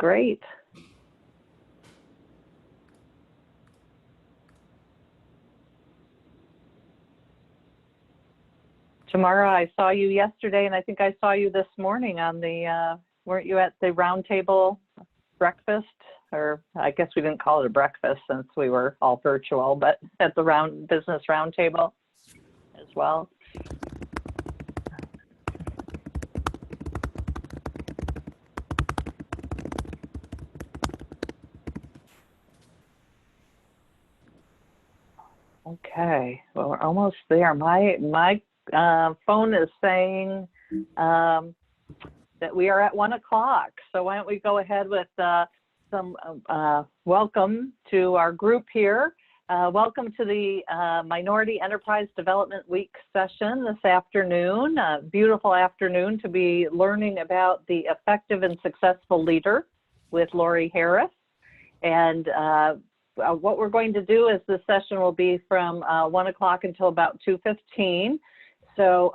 great. Tamara, I saw you yesterday, and I think I saw you this morning on the, weren't you at the roundtable breakfast? Or I guess we didn't call it a breakfast since we were all virtual, but at the business roundtable as well. Okay, well, we're almost there. My phone is saying that we are at 1 o'clock. So why don't we go ahead with some welcome to our group here. Welcome to the Minority Enterprise Development Week session this afternoon. A beautiful afternoon to be learning about the effective and successful leader with Lori Harris. And what we're going to do is this session will be from 1 o'clock until about 2:15. So,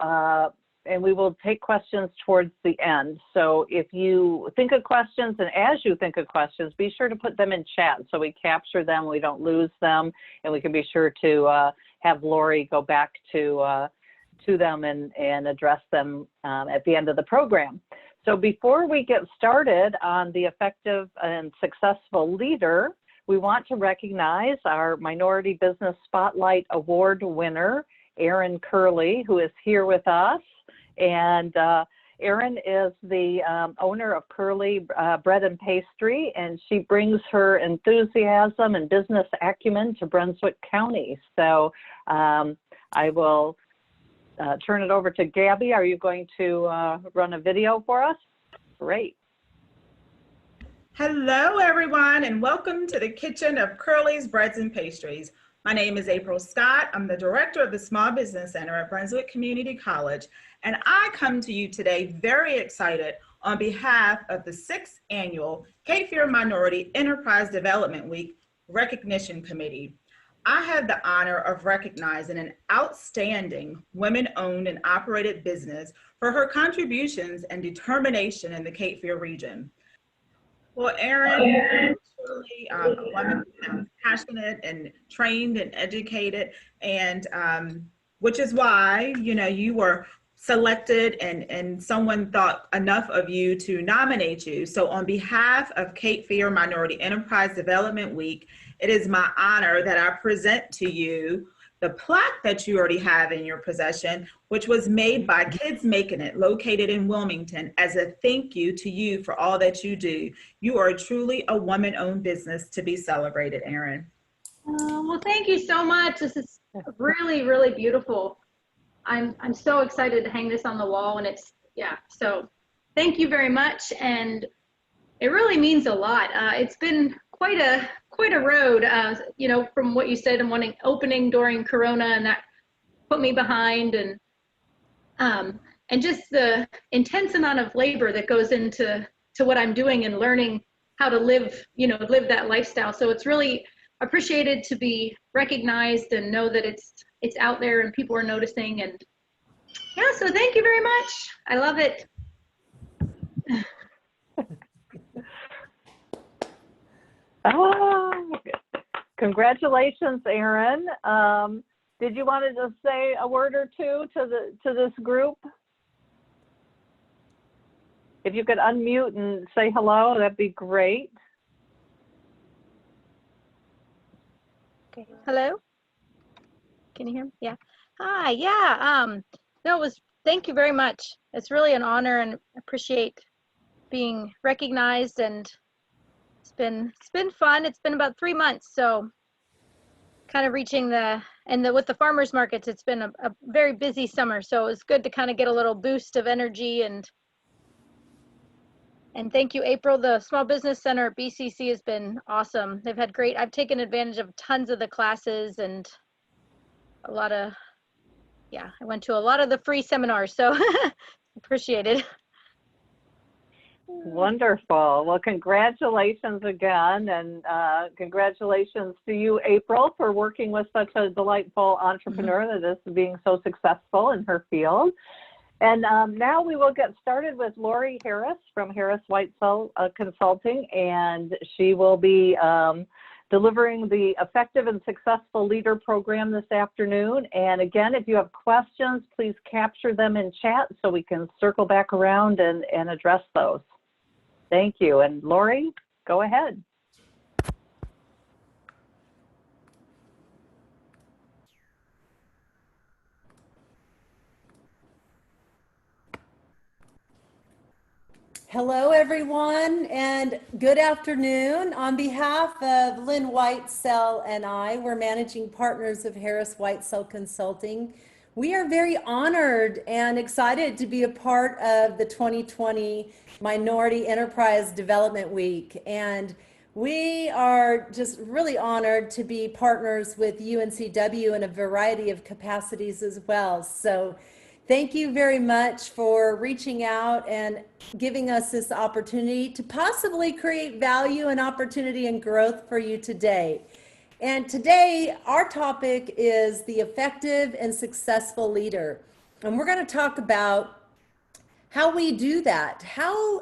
and we will take questions towards the end. So if you think of questions, and as you think of questions, be sure to put them in chat so we capture them, we don't lose them, and we can be sure to have Lori go back to them and address them at the end of the program. So before we get started on the effective and successful leader, we want to recognize our Minority Business Spotlight Award winner, Erin Curley, who is here with us. And Erin is the owner of Curley Bread and Pastry, and she brings her enthusiasm and business acumen to Brunswick County. So I will turn it over to Gabby. Are you going to run a video for us? Great. Hello, everyone, and welcome to the kitchen of Curley's Breads and Pastries. My name is April Scott. I'm the director of the Small Business Center at Brunswick Community College, and I come to you today very excited on behalf of the 6th Annual Cape Fear Minority Enterprise Development Week Recognition Committee. I have the honor of recognizing an outstanding women-owned and operated business for her contributions and determination in the Cape Fear region. Well, Erin is truly a woman who's passionate and trained and educated, and which is why, you know, you were selected and someone thought enough of you to nominate you. So on behalf of Cape Fear Minority Enterprise Development Week, it is my honor that I present to you the plaque that you already have in your possession, which was made by Kids Making It, located in Wilmington, as a thank you to you for all that you do. You are truly a woman-owned business to be celebrated, Erin. Well, thank you so much. This is really, really beautiful. I'm so excited to hang this on the wall, and it's, yeah, so thank you very much, and it really means a lot. It's been quite a road, you know, from what you said, and opening during Corona, and that put me behind, and just the intense amount of labor that goes into what I'm doing and learning how to live, you know, live that lifestyle. So it's really appreciated to be recognized and know that it's out there and people are noticing, and yeah, so thank you very much. I love it. Oh, congratulations, Erin. Did you want to just say a word or two to this group? If you could unmute and say hello, that'd be great. Okay. Hello. Can you hear me? Yeah. Hi. Yeah. No, thank you very much. It's really an honor, and appreciate being recognized, and it's been fun. It's been about 3 months, so kind of reaching with the farmers markets, it's been a very busy summer, so it's good to kind of get a little boost of energy, and thank you, April. The Small Business Center at BCC has been awesome. They've had great, I've taken advantage of tons of the classes, and a lot of, yeah, I went to a lot of the free seminars, so appreciate it. Wonderful. Well, congratulations again, and congratulations to you, April, for working with such a delightful entrepreneur that is being so successful in her field. And now we will get started with Lori Harris from Harris Whitesell Consulting, and she will be delivering the Effective and Successful Leader program this afternoon. And again, if you have questions, please capture them in chat so we can circle back around and address those. Thank you. And Lori, go ahead. Hello, everyone, and good afternoon. On behalf of Lynn Whitesell and I, we're managing partners of Harris Whitesell Consulting. We are very honored and excited to be a part of the 2020 Minority Enterprise Development Week. And we are just really honored to be partners with UNCW in a variety of capacities as well. So thank you very much for reaching out and giving us this opportunity to possibly create value and opportunity and growth for you today. And today, our topic is the effective and successful leader. And we're going to talk about how we do that. How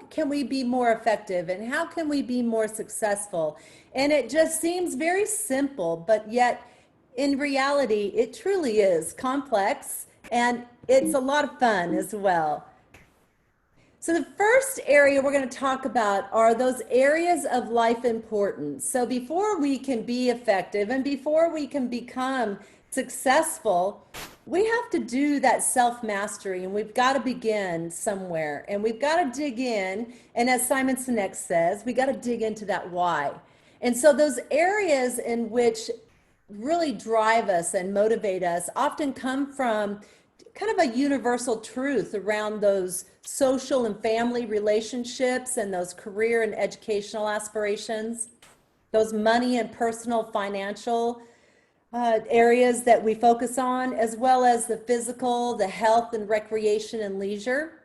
can we be more effective and how can we be more successful? And it just seems very simple, but yet in reality, it truly is complex. And it's a lot of fun as well. So the first area we're going to talk about are those areas of life importance. So before we can be effective and before we can become successful, we have to do that self-mastery, and we've got to begin somewhere. And we've got to dig in, and as Simon Sinek says, we got to dig into that why. And so those areas in which really drive us and motivate us often come from kind of a universal truth around those social and family relationships and those career and educational aspirations, those money and personal financial areas that we focus on, as well as the physical, the health and recreation and leisure.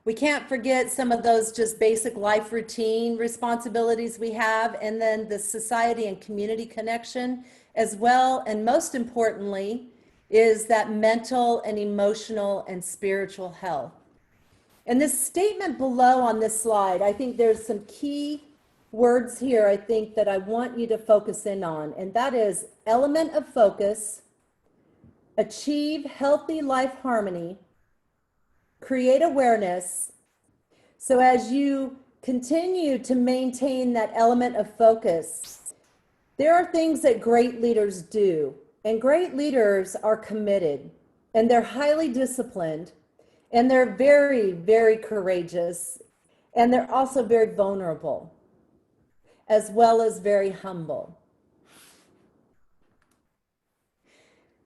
We can't forget some of those just basic life routine responsibilities we have, and then the society and community connection as well. And most importantly, is that mental and emotional and spiritual health. And this statement below on this slide, I think there's some key words here I think that I want you to focus in on, and that is element of focus, achieve healthy life harmony, create awareness. So as you continue to maintain that element of focus, there are things that great leaders do. And great leaders are committed, and they're highly disciplined, and they're very, very courageous, and they're also very vulnerable, as well as very humble.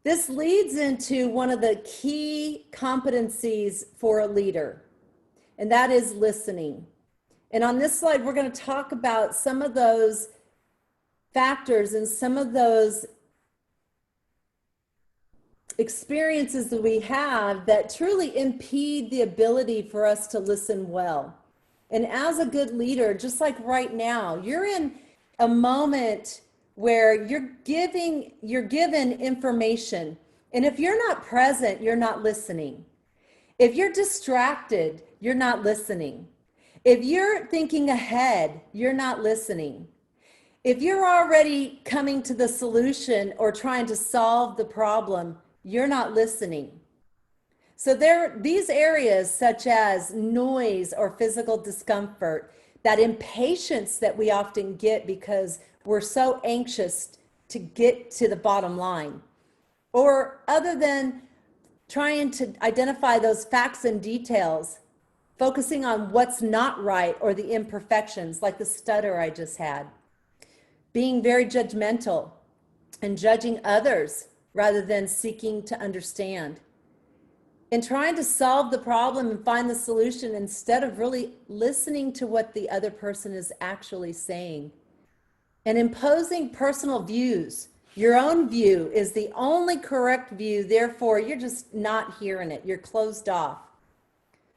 This leads into one of the key competencies for a leader, and that is listening. And on this slide, we're going to talk about some of those factors and some of those experiences that we have that truly impede the ability for us to listen well. And as a good leader, just like right now, you're in a moment where you're given information. And if you're not present, you're not listening. If you're distracted, you're not listening. If you're thinking ahead, you're not listening. If you're already coming to the solution or trying to solve the problem, you're not listening. So these areas such as noise or physical discomfort, that impatience that we often get because we're so anxious to get to the bottom line, or other than trying to identify those facts and details, focusing on what's not right or the imperfections, like the stutter I just had, being very judgmental and judging others rather than seeking to understand, and trying to solve the problem and find the solution instead of really listening to what the other person is actually saying, and imposing personal views. Your own view is the only correct view, therefore you're just not hearing it, you're closed off.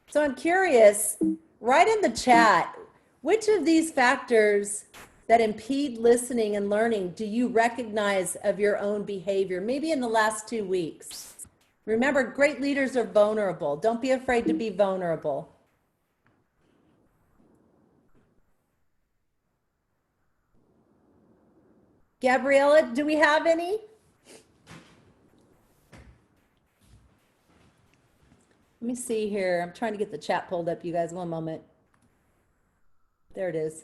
So I'm curious, write in the chat, which of these factors that impede listening and learning do you recognize of your own behavior, maybe in the last 2 weeks? Remember, great leaders are vulnerable. Don't be afraid to be vulnerable. Gabriella, do we have any? Let me see here. I'm trying to get the chat pulled up, you guys. One moment. There it is.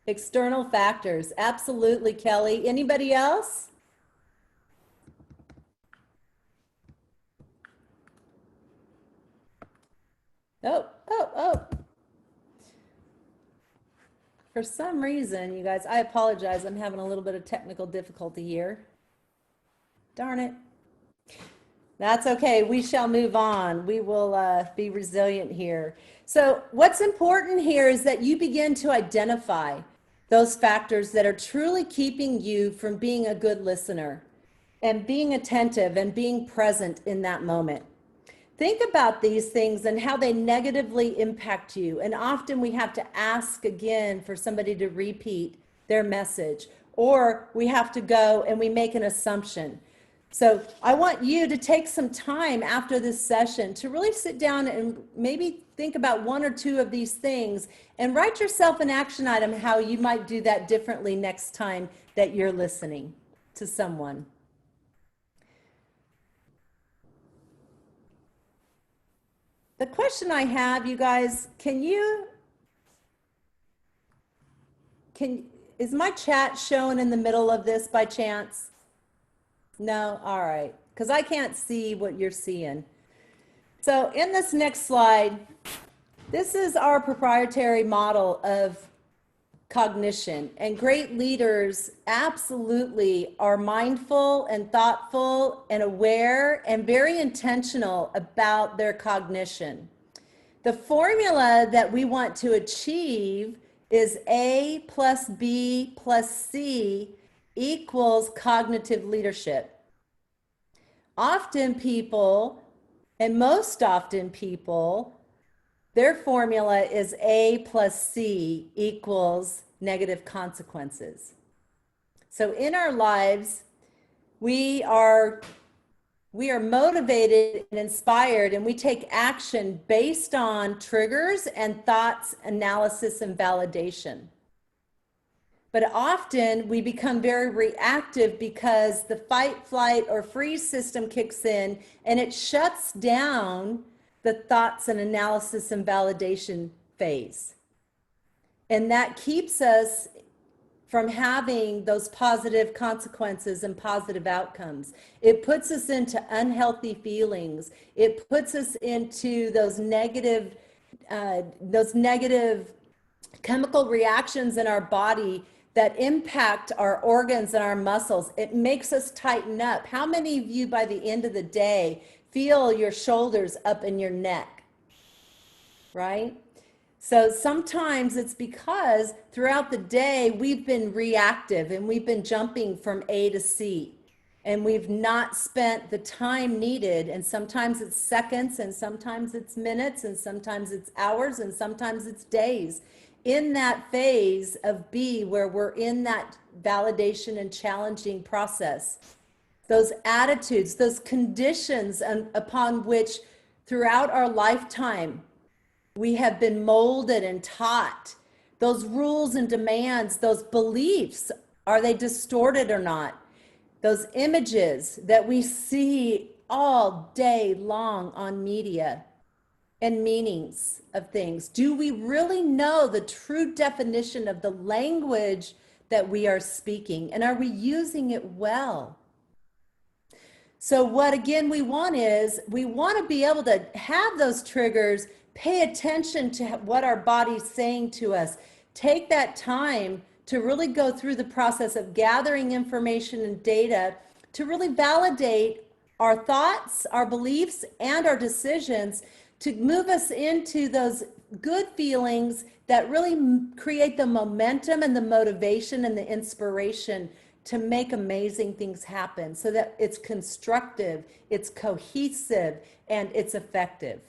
External factors. Absolutely, Kelly. Anybody else? Oh. For some reason, you guys, I apologize. I'm having a little bit of technical difficulty here. Darn it. That's okay. We shall move on. We will be resilient here. So what's important here is that you begin to identify those factors that are truly keeping you from being a good listener and being attentive and being present in that moment. Think about these things and how they negatively impact you. And often we have to ask again for somebody to repeat their message, or we have to go and we make an assumption. So I want you to take some time after this session to really sit down and maybe think about one or two of these things and write yourself an action item how you might do that differently next time that you're listening to someone. The question I have, you guys, is my chat shown in the middle of this by chance? No? All right. Because I can't see what you're seeing. So in this next slide, this is our proprietary model of cognition, and great leaders absolutely are mindful and thoughtful and aware and very intentional about their cognition. The formula that we want to achieve is A plus B plus C equals cognitive leadership. Often people, and most often people, their formula is A plus C equals negative consequences. So in our lives, we are motivated and inspired, and we take action based on triggers and thoughts, analysis, and validation. But often we become very reactive because the fight, flight, or freeze system kicks in and it shuts down the thoughts and analysis and validation phase. And that keeps us from having those positive consequences and positive outcomes. It puts us into unhealthy feelings. It puts us into those negative chemical reactions in our body that impact our organs and our muscles. It makes us tighten up. How many of you by the end of the day feel your shoulders up in your neck, right? So sometimes it's because throughout the day we've been reactive and we've been jumping from A to C, and we've not spent the time needed. And sometimes it's seconds, and sometimes it's minutes, and sometimes it's hours, and sometimes it's days in that phase of B, where we're in that validation and challenging process. Those attitudes, those conditions upon which throughout our lifetime we have been molded and taught, those rules and demands, those beliefs, are they distorted or not? Those images that we see all day long on media and meanings of things. Do we really know the true definition of the language that we are speaking? And are we using it well? So what, again, we want to be able to have those triggers, pay attention to what our body's saying to us, take that time to really go through the process of gathering information and data to really validate our thoughts, our beliefs, and our decisions to move us into those good feelings that really create the momentum and the motivation and the inspiration to make amazing things happen, so that it's constructive, it's cohesive, and it's effective.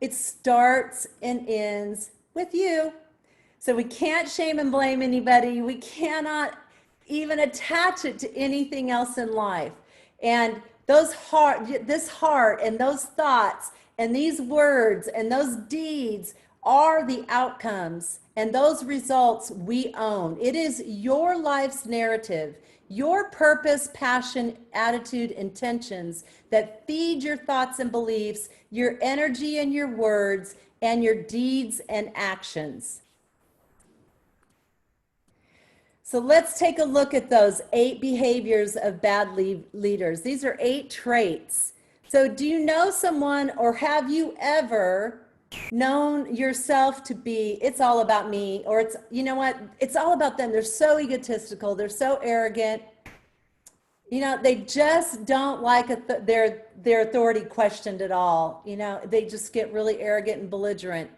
It starts and ends with you. So we can't shame and blame anybody. We cannot even attach it to anything else in life. And this heart and those thoughts and these words and those deeds are the outcomes, and those results we own. It is your life's narrative, your purpose, passion, attitude, intentions that feed your thoughts and beliefs, your energy and your words, and your deeds and actions. So let's take a look at those 8 behaviors of bad leaders. These are 8 traits. So do you know someone, or have you ever known yourself to be, it's all about me, or it's, you know what, it's all about them. They're so egotistical. They're so arrogant. You know, they just don't like their authority questioned at all. You know, they just get really arrogant and belligerent.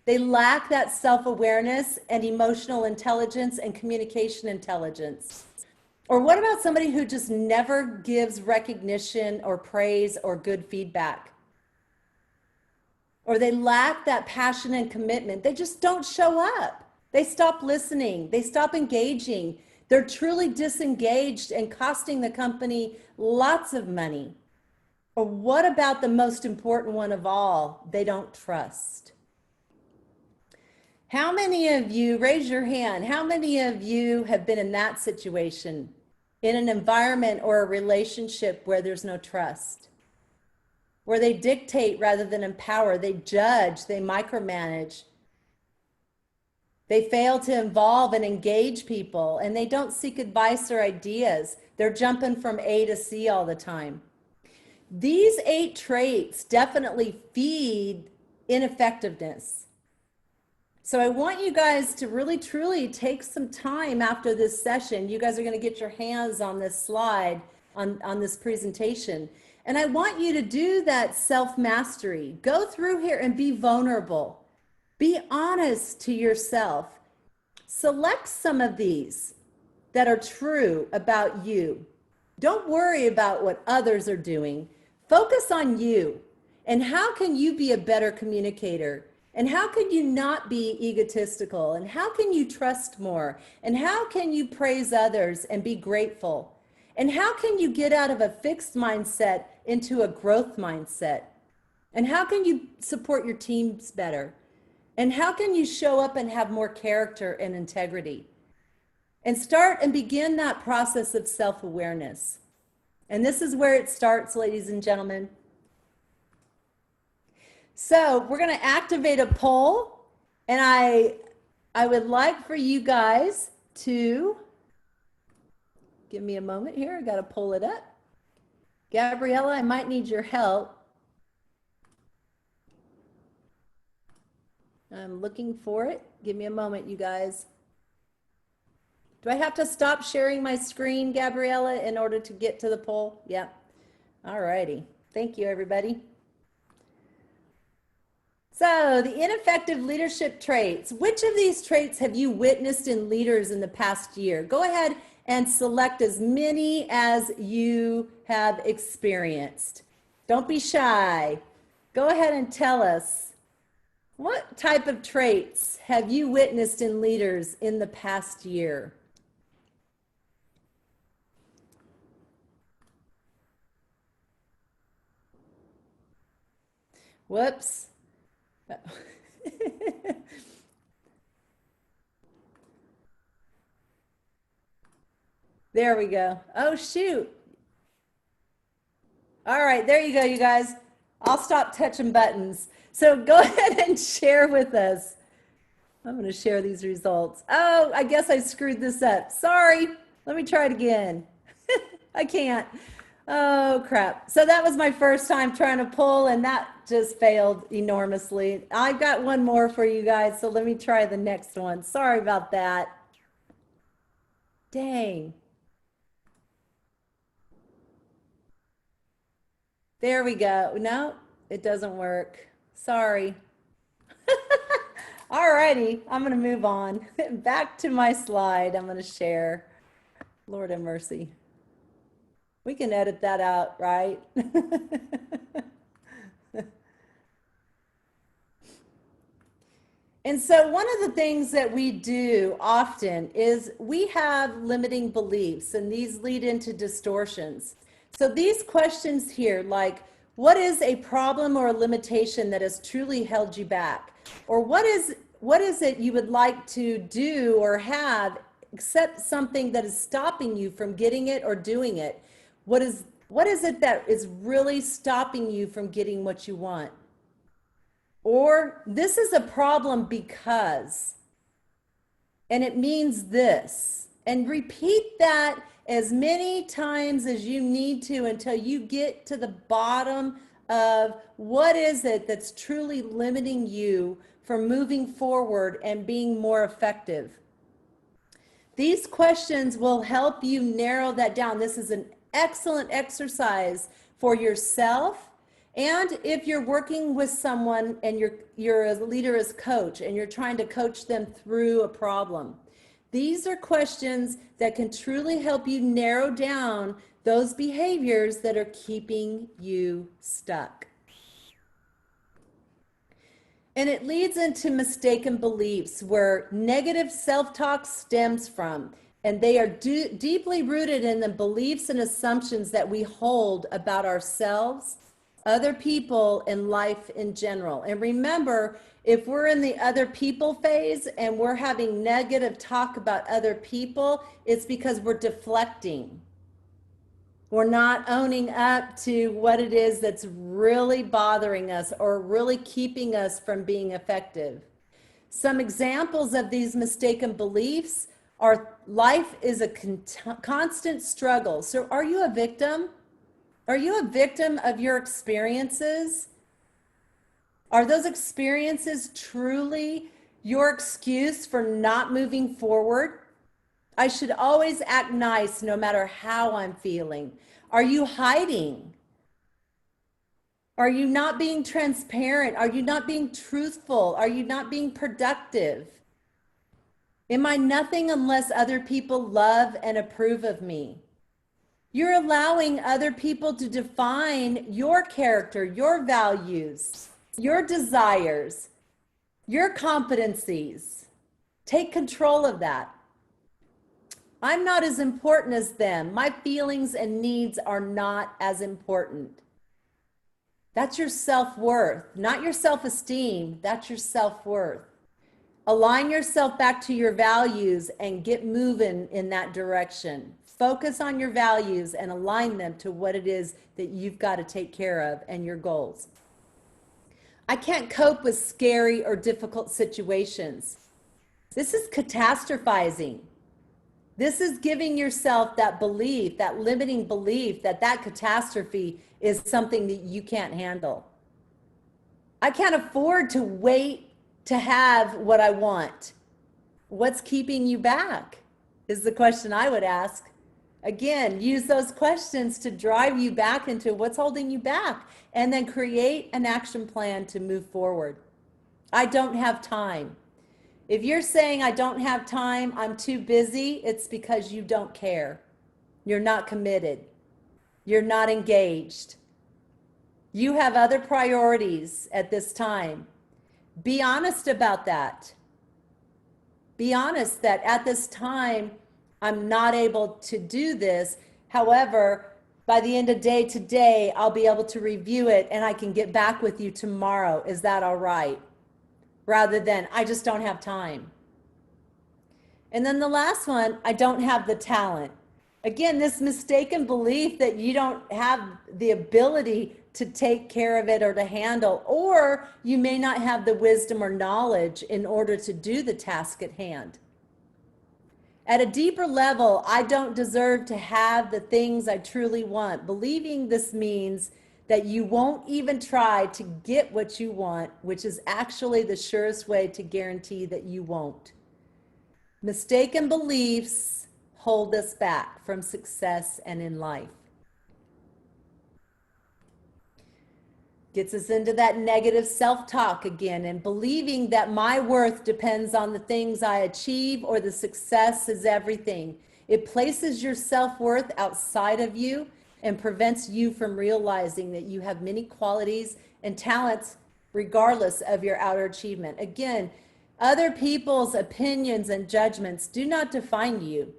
They lack that self-awareness and emotional intelligence and communication intelligence. Or what about somebody who just never gives recognition or praise or good feedback? Or they lack that passion and commitment. They just don't show up. They stop listening. They stop engaging. They're truly disengaged and costing the company lots of money. Or what about the most important one of all? They don't trust. How many of you, raise your hand, how many of you have been in that situation, in an environment or a relationship where there's no trust? Where they dictate rather than empower, they judge, they micromanage. They fail to involve and engage people, and they don't seek advice or ideas. They're jumping from A to C all the time. These 8 traits definitely feed ineffectiveness. So I want you guys to really, truly take some time after this session. You guys are going to get your hands on this slide, on this presentation. And I want you to do that self-mastery. Go through here and be vulnerable. Be honest to yourself. Select some of these that are true about you. Don't worry about what others are doing. Focus on you. And how can you be a better communicator? And how can you not be egotistical? And how can you trust more? And how can you praise others and be grateful? And how can you get out of a fixed mindset into a growth mindset? And how can you support your teams better? And how can you show up and have more character and integrity? And start and begin that process of self-awareness. And this is where it starts, ladies and gentlemen. So we're going to activate a poll, and I would like for you guys to give me a moment here. I got to pull it up. Gabriella, I might need your help. I'm looking for it. Give me a moment, you guys. Do I have to stop sharing my screen, Gabriella, in order to get to the poll? Yeah. All righty. Thank you, everybody. So the ineffective leadership traits. Which of these traits have you witnessed in leaders in the past year? Go ahead and select as many as you have experienced. Don't be shy. Go ahead and tell us, what type of traits have you witnessed in leaders in the past year? Whoops. There we go. Oh, shoot. All right, there you go, you guys. I'll stop touching buttons. So go ahead and share with us. I'm going to share these results. Oh, I guess I screwed this up. Sorry. Let me try it again. I can't. Oh, crap. So that was my first time trying to pull, and that just failed enormously. I've got one more for you guys, so let me try the next one. Sorry about that. Dang. There we go. No, it doesn't work. Sorry. All righty, I'm going to move on. Back to my slide. I'm going to share. Lord have mercy. We can edit that out, right? And so one of the things that we do often is we have limiting beliefs, and these lead into distortions. So these questions here, like, what is a problem or a limitation that has truly held you back? Or what is it you would like to do or have, except something that is stopping you from getting it or doing it? What is it that is really stopping you from getting what you want? Or this is a problem because, and it means this. And repeat that as many times as you need to until you get to the bottom of what is it that's truly limiting you from moving forward and being more effective. These questions will help you narrow that down. This is an excellent exercise for yourself. And if you're working with someone and you're a leader as coach and you're trying to coach them through a problem, these are questions that can truly help you narrow down those behaviors that are keeping you stuck. And it leads into mistaken beliefs, where negative self-talk stems from, and they are deeply rooted in the beliefs and assumptions that we hold about ourselves, other people, and life in general. And remember, if we're in the other people phase and we're having negative talk about other people, it's because we're deflecting. We're not owning up to what it is that's really bothering us or really keeping us from being effective. Some examples of these mistaken beliefs are: life is a constant struggle. So are you a victim? Are you a victim of your experiences? Are those experiences truly your excuse for not moving forward? I should always act nice no matter how I'm feeling. Are you hiding? Are you not being transparent? Are you not being truthful? Are you not being productive? Am I nothing unless other people love and approve of me? You're allowing other people to define your character, your values, your desires, your competencies. Take control of that. I'm not as important as them. My feelings and needs are not as important. That's your self-worth, not your self-esteem. That's your self-worth. Align yourself back to your values and get moving in that direction. Focus on your values and align them to what it is that you've got to take care of and your goals. I can't cope with scary or difficult situations. This is catastrophizing. This is giving yourself that belief, that limiting belief that catastrophe is something that you can't handle. I can't afford to wait to have what I want. What's keeping you back is the question I would ask. Again, use those questions to drive you back into what's holding you back, and then create an action plan to move forward. I don't have time. If you're saying I don't have time, I'm too busy, it's because you don't care. You're not committed. You're not engaged. You have other priorities at this time. Be honest about that. Be honest that at this time, I'm not able to do this. However, by the end of day today, I'll be able to review it and I can get back with you tomorrow. Is that all right? Rather than, I just don't have time. And then the last one, I don't have the talent. Again, this mistaken belief that you don't have the ability to take care of it or to handle, or you may not have the wisdom or knowledge in order to do the task at hand. At a deeper level, I don't deserve to have the things I truly want. Believing this means that you won't even try to get what you want, which is actually the surest way to guarantee that you won't. Mistaken beliefs hold us back from success and in life. Gets us into that negative self-talk again, and believing that my worth depends on the things I achieve or the success is everything. It places your self-worth outside of you and prevents you from realizing that you have many qualities and talents regardless of your outer achievement. Again, Other people's opinions and judgments do not define you.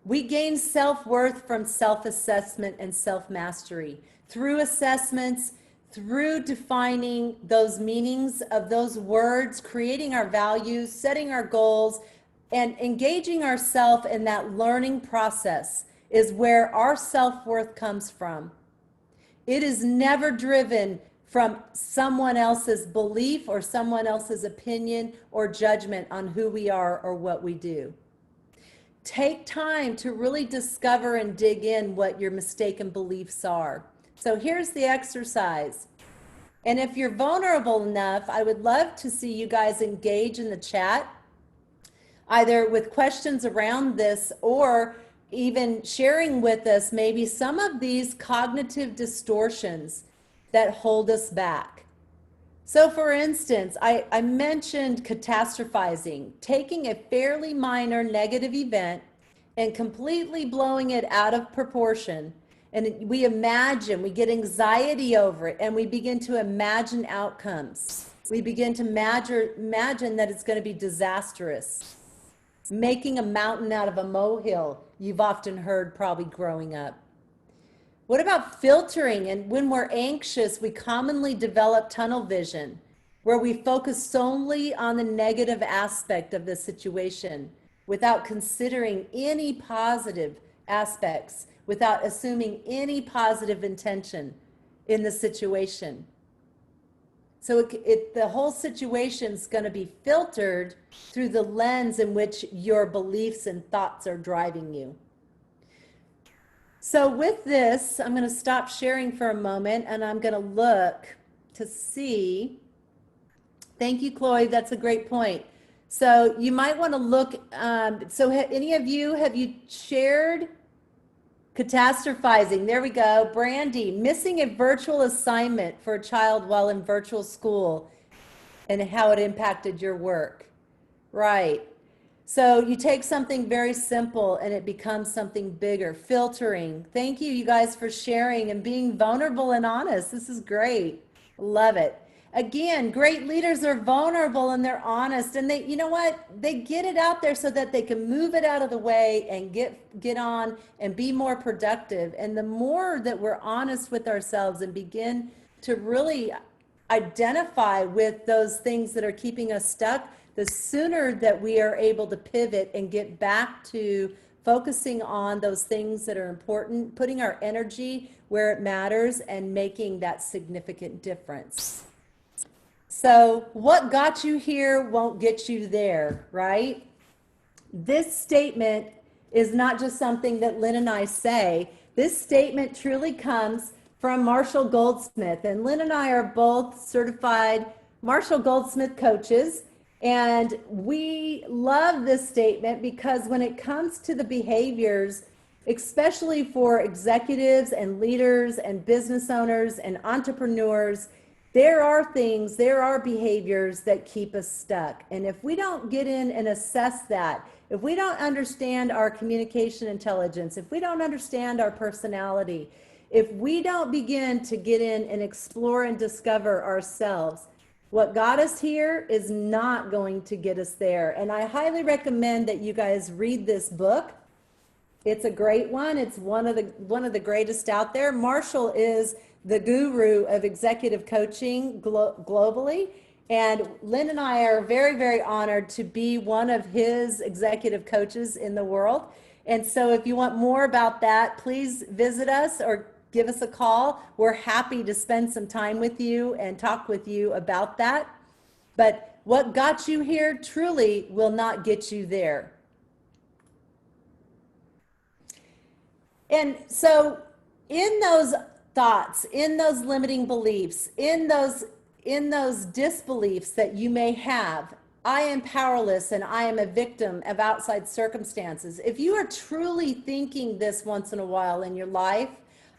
We gain self-worth from self-assessment and self-mastery through assessments, through defining those meanings of those words, creating our values, setting our goals, and engaging ourselves in that learning process is where our self-worth comes from. It is never driven from someone else's belief or someone else's opinion or judgment on who we are or what we do. Take time to really discover and dig in what your mistaken beliefs are. So here's the exercise. And if you're vulnerable enough, I would love to see you guys engage in the chat, either with questions around this or even sharing with us maybe some of these cognitive distortions that hold us back. So for instance, I mentioned catastrophizing, taking a fairly minor negative event and completely blowing it out of proportion. And we get anxiety over it, and we begin to imagine outcomes. We begin to imagine that it's going to be disastrous. Making a mountain out of a molehill, you've often heard probably growing up. What about filtering? And when we're anxious, we commonly develop tunnel vision, where we focus solely on the negative aspect of the situation without considering any positive aspects, without assuming any positive intention in the situation. So the whole situation's going to be filtered through the lens in which your beliefs and thoughts are driving you. So with this, I'm going to stop sharing for a moment, and I'm going to look to see. Thank you, Chloe. That's a great point. So you might want to look. So any of you, have you shared catastrophizing? There we go. Brandy, missing a virtual assignment for a child while in virtual school and how it impacted your work. Right. So you take something very simple and it becomes something bigger. Filtering. Thank you, you guys, for sharing and being vulnerable and honest. This is great. Love it. Again, great leaders are vulnerable and they're honest, and they, you know what? They get it out there so that they can move it out of the way and get on and be more productive. And the more that we're honest with ourselves and begin to really identify with those things that are keeping us stuck, the sooner that we are able to pivot and get back to focusing on those things that are important, putting our energy where it matters and making that significant difference. So what got you here won't get you there, right? This statement is not just something that Lynn and I say. This statement truly comes from Marshall Goldsmith. And Lynn and I are both certified Marshall Goldsmith coaches. And we love this statement because when it comes to the behaviors, especially for executives and leaders and business owners and entrepreneurs, there are behaviors that keep us stuck. And if we don't get in and assess that, if we don't understand our communication intelligence, if we don't understand our personality, if we don't begin to get in and explore and discover ourselves, what got us here is not going to get us there. And I highly recommend that you guys read this book. It's a great one. It's one of the greatest out there. Marshall is the guru of executive coaching globally. And Lynn and I are very, very honored to be one of his executive coaches in the world. And so if you want more about that, please visit us or give us a call. We're happy to spend some time with you and talk with you about that. But what got you here truly will not get you there. And so in those thoughts, in those limiting beliefs, in those disbeliefs that you may have, I am powerless and I am a victim of outside circumstances. If you are truly thinking this once in a while in your life,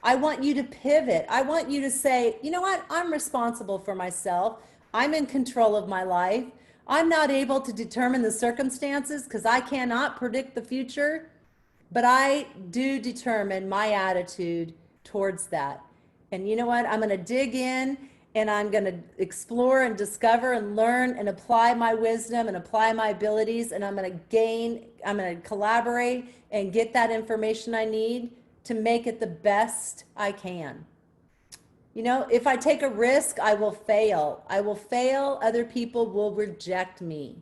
I want you to pivot. I want you to say, you know what? I'm responsible for myself. I'm in control of my life. I'm not able to determine the circumstances because I cannot predict the future, but I do determine my attitude towards that. And you know what? I'm going to dig in and I'm going to explore and discover and learn and apply my wisdom and apply my abilities, and I'm going to collaborate and get that information I need to make it the best I can. You know, if I take a risk, I will fail. I will fail. Other people will reject me.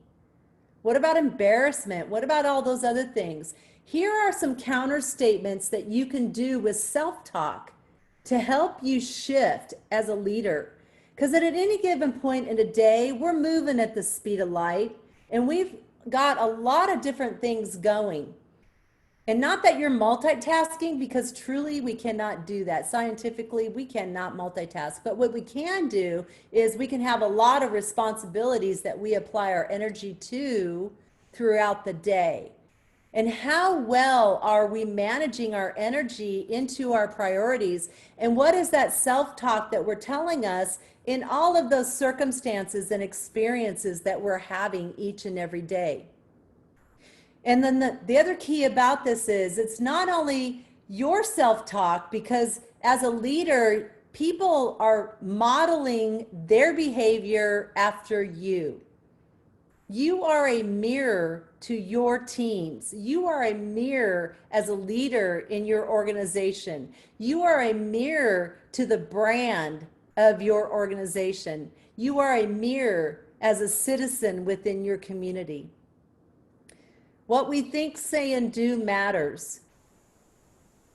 What about embarrassment? What about all those other things? Here are some counter statements that you can do with self-talk to help you shift as a leader. Because at any given point in a day, we're moving at the speed of light, and we've got a lot of different things going. And not that you're multitasking, because truly we cannot do that. Scientifically, we cannot multitask. But what we can do is we can have a lot of responsibilities that we apply our energy to throughout the day. And how well are we managing our energy into our priorities? And what is that self-talk that we're telling us in all of those circumstances and experiences that we're having each and every day? And then the other key about this is it's not only your self-talk, because as a leader, people are modeling their behavior after you. You are a mirror to your teams. You are a mirror as a leader in your organization. You are a mirror to the brand of your organization. You are a mirror as a citizen within your community. What we think, say, and do matters.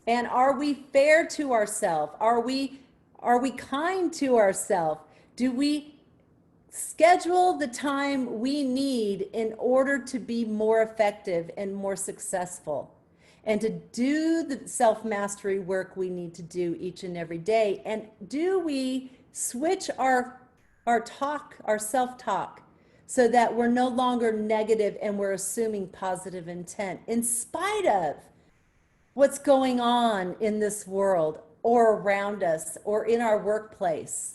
And are we fair to ourselves? Are we kind to ourselves? Do we schedule the time we need in order to be more effective and more successful, and to do the self-mastery work we need to do each and every day? And do we switch our self-talk so that we're no longer negative and we're assuming positive intent in spite of what's going on in this world or around us or in our workplace?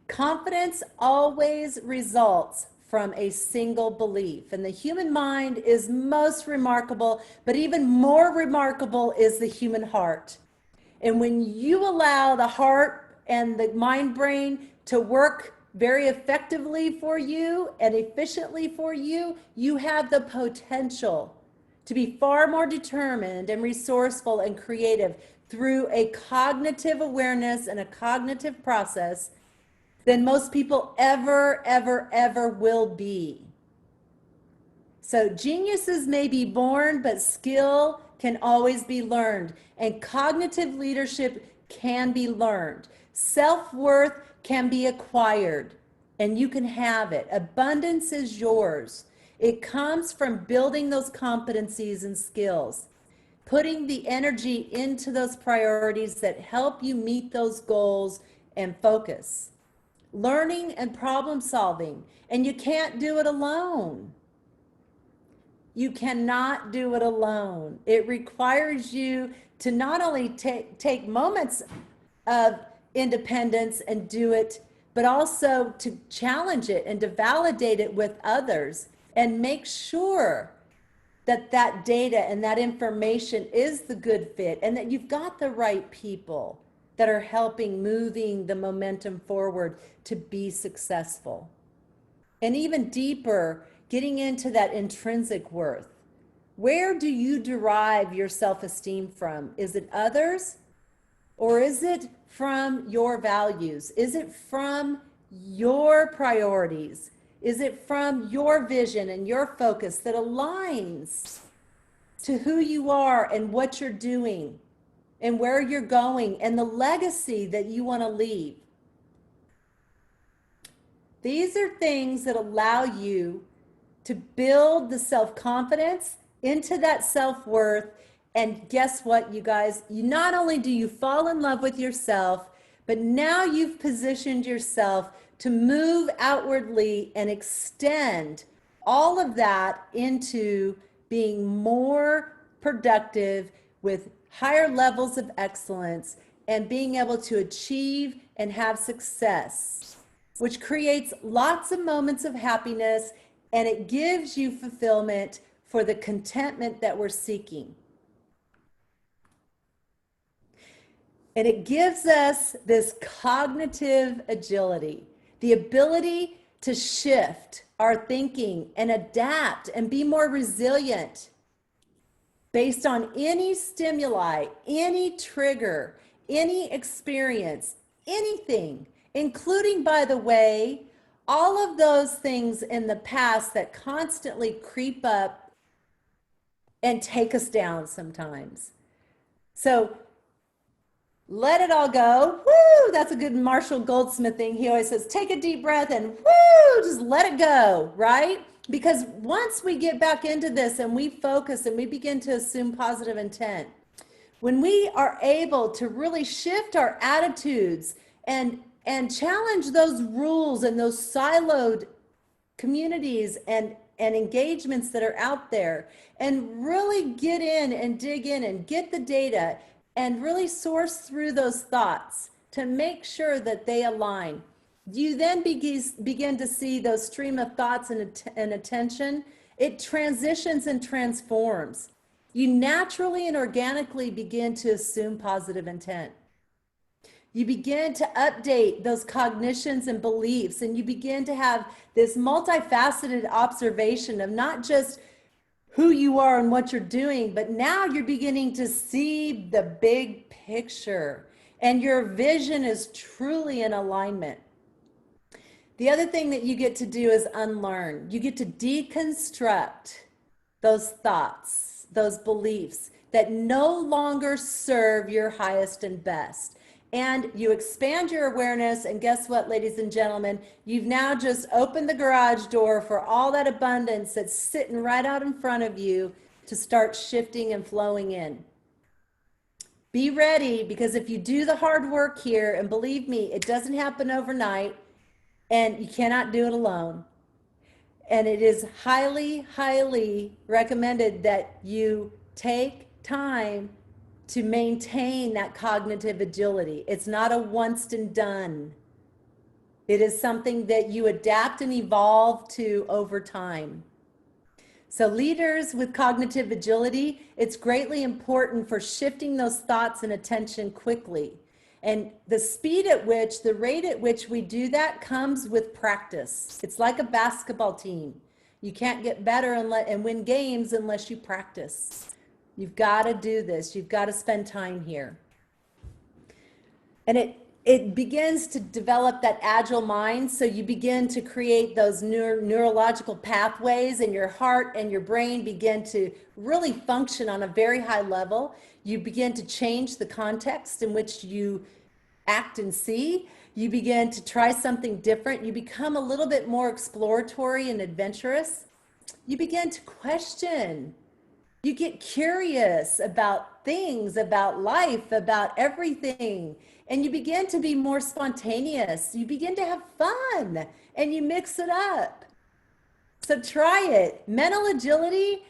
Confidence always results from a single belief, and the human mind is most remarkable, but even more remarkable is the human heart. And when you allow the heart and the mind brain to work very effectively for you and efficiently for you, you have the potential to be far more determined and resourceful and creative through a cognitive awareness and a cognitive process than most people ever will be. So geniuses may be born, but skill can always be learned, and cognitive leadership can be learned. Self-worth can be acquired, and you can have it. Abundance is yours. It comes from building those competencies and skills, putting the energy into those priorities that help you meet those goals and focus. Learning and problem solving, and you can't do it alone. You cannot do it alone. It requires you to not only take moments of independence and do it, but also to challenge it and to validate it with others and make sure that that data and that information is the good fit and that you've got the right people that are helping moving the momentum forward to be successful. And even deeper, getting into that intrinsic worth. Where do you derive your self-esteem from? Is it others, or is it from your values? Is it from your priorities? Is it from your vision and your focus that aligns to who you are and what you're doing and where you're going and the legacy that you want to leave? These are things that allow you to build the self-confidence into that self-worth. And guess what, you guys? You not only do you fall in love with yourself, but now you've positioned yourself to move outwardly and extend all of that into being more productive with higher levels of excellence and being able to achieve and have success, which creates lots of moments of happiness, and it gives you fulfillment for the contentment that we're seeking. And it gives us this cognitive agility, the ability to shift our thinking and adapt and be more resilient based on any stimuli, any trigger, any experience, anything, including, by the way, all of those things in the past that constantly creep up and take us down sometimes. So let it all go. Woo! That's a good Marshall Goldsmith thing. He always says, take a deep breath and woo, just let it go, right? Because once we get back into this and we focus and we begin to assume positive intent, when we are able to really shift our attitudes and challenge those rules and those siloed communities and engagements that are out there, and really get in and dig in and get the data and really source through those thoughts to make sure that they align. You then begin to see those stream of thoughts and attention. It transitions and transforms. You naturally and organically begin to assume positive intent. You begin to update those cognitions and beliefs, and you begin to have this multifaceted observation of not just who you are and what you're doing, but now you're beginning to see the big picture, and your vision is truly in alignment. The other thing that you get to do is unlearn. You get to deconstruct those thoughts, those beliefs that no longer serve your highest and best. And you expand your awareness, and guess what, ladies and gentlemen? You've now just opened the garage door for all that abundance that's sitting right out in front of you to start shifting and flowing in. Be ready, because if you do the hard work here, and believe me, it doesn't happen overnight, and you cannot do it alone. And it is highly, highly recommended that you take time to maintain that cognitive agility. It's not a once and done. It is something that you adapt and evolve to over time. So leaders with cognitive agility, it's greatly important for shifting those thoughts and attention quickly. And the speed at which, the rate at which we do that comes with practice. It's like a basketball team. You can't get better and win games unless you practice. You've got to do this. You've got to spend time here. And it begins to develop that agile mind. So you begin to create those neurological pathways, and your heart and your brain begin to really function on a very high level. You begin to change the context in which you act and see. You begin to try something different. You become a little bit more exploratory and adventurous. You begin to question. You get curious about things, about life, about everything, and you begin to be more spontaneous. You begin to have fun, and you mix it up. So try it. Mental agility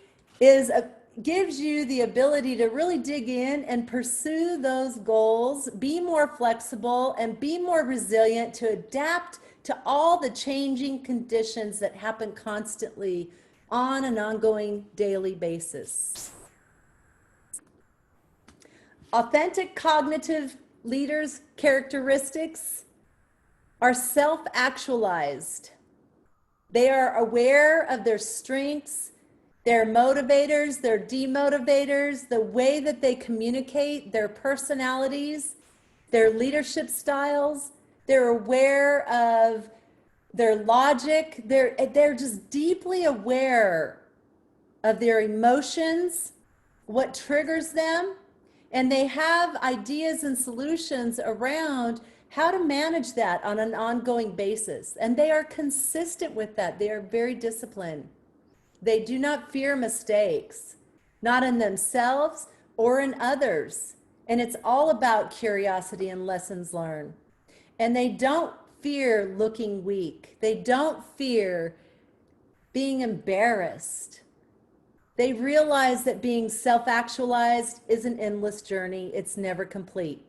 gives you the ability to really dig in and pursue those goals, be more flexible, and be more resilient to adapt to all the changing conditions that happen constantly on an ongoing daily basis. Authentic cognitive leaders' characteristics are self-actualized. They are aware of their strengths, their motivators, their demotivators, the way that they communicate, their personalities, their leadership styles. They're aware of their logic. They're just deeply aware of their emotions, what triggers them, and they have ideas and solutions around how to manage that on an ongoing basis. And they are consistent with that. They are very disciplined. They do not fear mistakes, not in themselves or in others. And it's all about curiosity and lessons learned. And they don't fear looking weak. They don't fear being embarrassed. They realize that being self-actualized is an endless journey. It's never complete.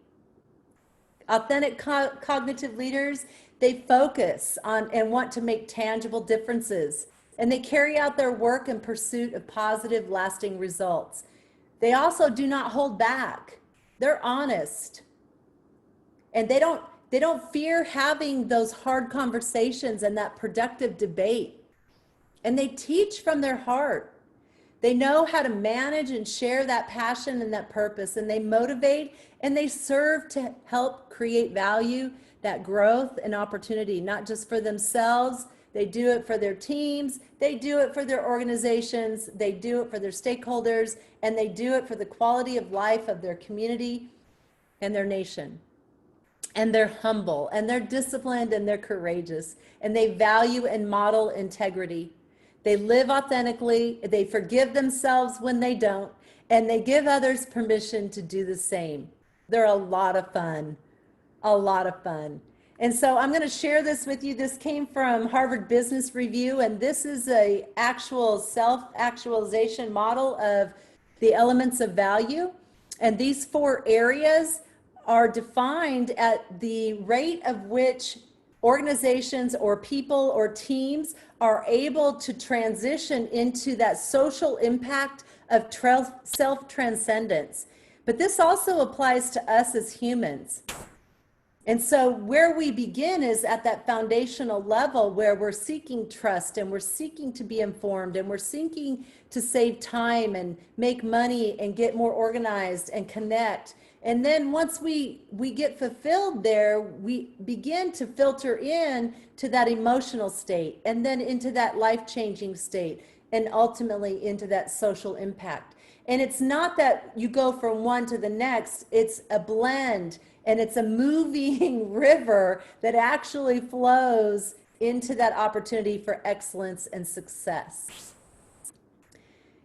Authentic cognitive leaders, they focus on and want to make tangible differences, and they carry out their work in pursuit of positive, lasting results. They also do not hold back. They're honest. And they don't fear having those hard conversations and that productive debate. And they teach from their heart. They know how to manage and share that passion and that purpose, and they motivate and they serve to help create value, that growth and opportunity, not just for themselves. They do it for their teams, they do it for their organizations, they do it for their stakeholders, and they do it for the quality of life of their community and their nation. And they're humble, and they're disciplined, and they're courageous, and they value and model integrity. They live authentically, they forgive themselves when they don't, and they give others permission to do the same. They're a lot of fun, a lot of fun. And so I'm going to share this with you. This came from Harvard Business Review, and this is a actual self-actualization model of the elements of value. And these 4 areas are defined at the rate of which organizations or people or teams are able to transition into that social impact of self-transcendence. But this also applies to us as humans. And so where we begin is at that foundational level where we're seeking trust and we're seeking to be informed and we're seeking to save time and make money and get more organized and connect. And then once we get fulfilled there, we begin to filter in to that emotional state and then into that life-changing state and ultimately into that social impact. And it's not that you go from one to the next, it's a blend and it's a moving river that actually flows into that opportunity for excellence and success.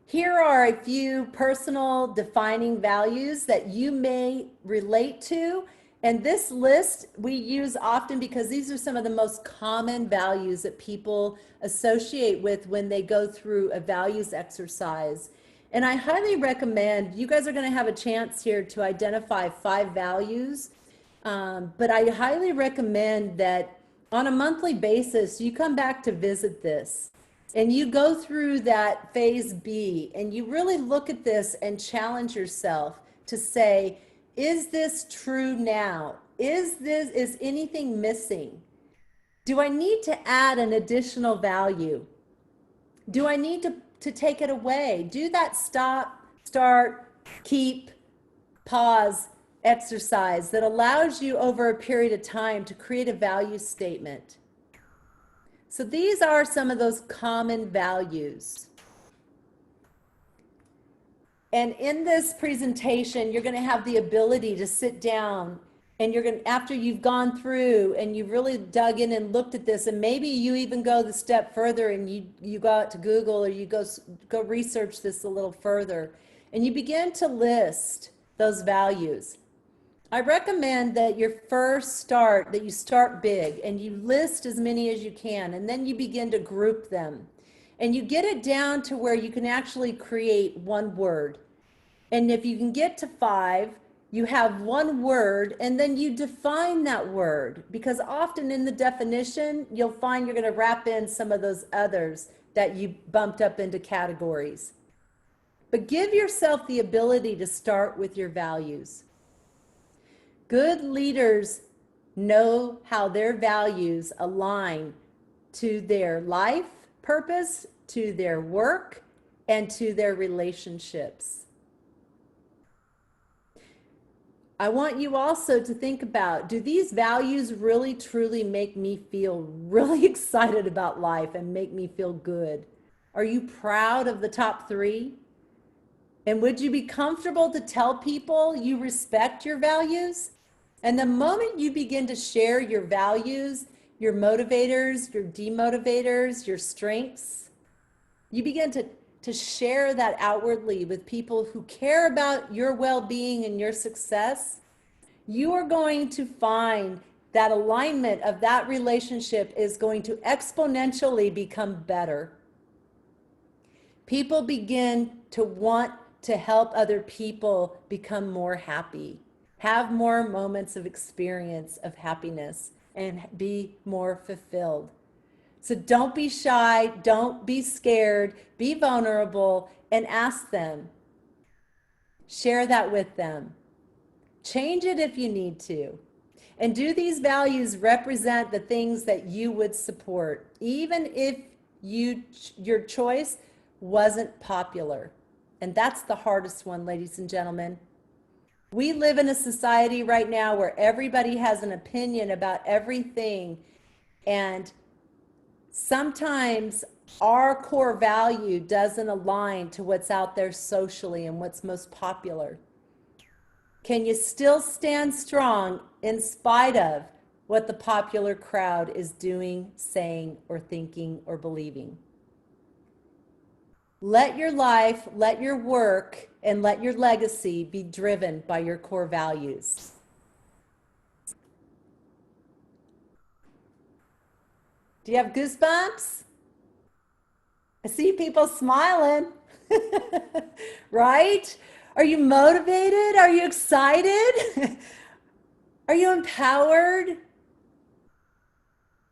Here are a few personal defining values that you may relate to. And this list we use often because these are some of the most common values that people associate with when they go through a values exercise. And I highly recommend, you guys are going to have a chance here to identify 5 values, but I highly recommend that on a monthly basis, you come back to visit this. And you go through that phase B and you really look at this and challenge yourself to say, is this true now? Is anything missing? Do I need to add an additional value? Do I need to take it away? Do that stop, start, keep, pause exercise that allows you over a period of time to create a value statement. So these are some of those common values. And in this presentation, you're going to have the ability to sit down and you're going to, after you've gone through and you've really dug in and looked at this, and maybe you even go the step further and you go out to Google or you go research this a little further and you begin to list those values. I recommend that you start big and you list as many as you can, and then you begin to group them. And you get it down to where you can actually create one word. And if you can get to 5, you have one word, and then you define that word. Because often in the definition, you'll find you're going to wrap in some of those others that you bumped up into categories. But give yourself the ability to start with your values. Good leaders know how their values align to their life purpose, to their work, and to their relationships. I want you also to think about, do these values really truly make me feel really excited about life and make me feel good? Are you proud of the top 3? And would you be comfortable to tell people you respect your values? And the moment you begin to share your values, your motivators, your demotivators, your strengths, you begin to share that outwardly with people who care about your well-being and your success, you are going to find that alignment of that relationship is going to exponentially become better. People begin to want to help other people become more happy, have more moments of experience of happiness, and be more fulfilled. So don't be shy, don't be scared, be vulnerable, and ask them. Share that with them. Change it if you need to. And do these values represent the things that you would support, even if your choice wasn't popular? And that's the hardest one, ladies and gentlemen. We live in a society right now where everybody has an opinion about everything. And sometimes our core value doesn't align to what's out there socially and what's most popular. Can you still stand strong in spite of what the popular crowd is doing, saying, or thinking, or believing? Let your life, let your work, and let your legacy be driven by your core values. Do you have goosebumps? I see people smiling, right? Are you motivated? Are you excited? Are you empowered?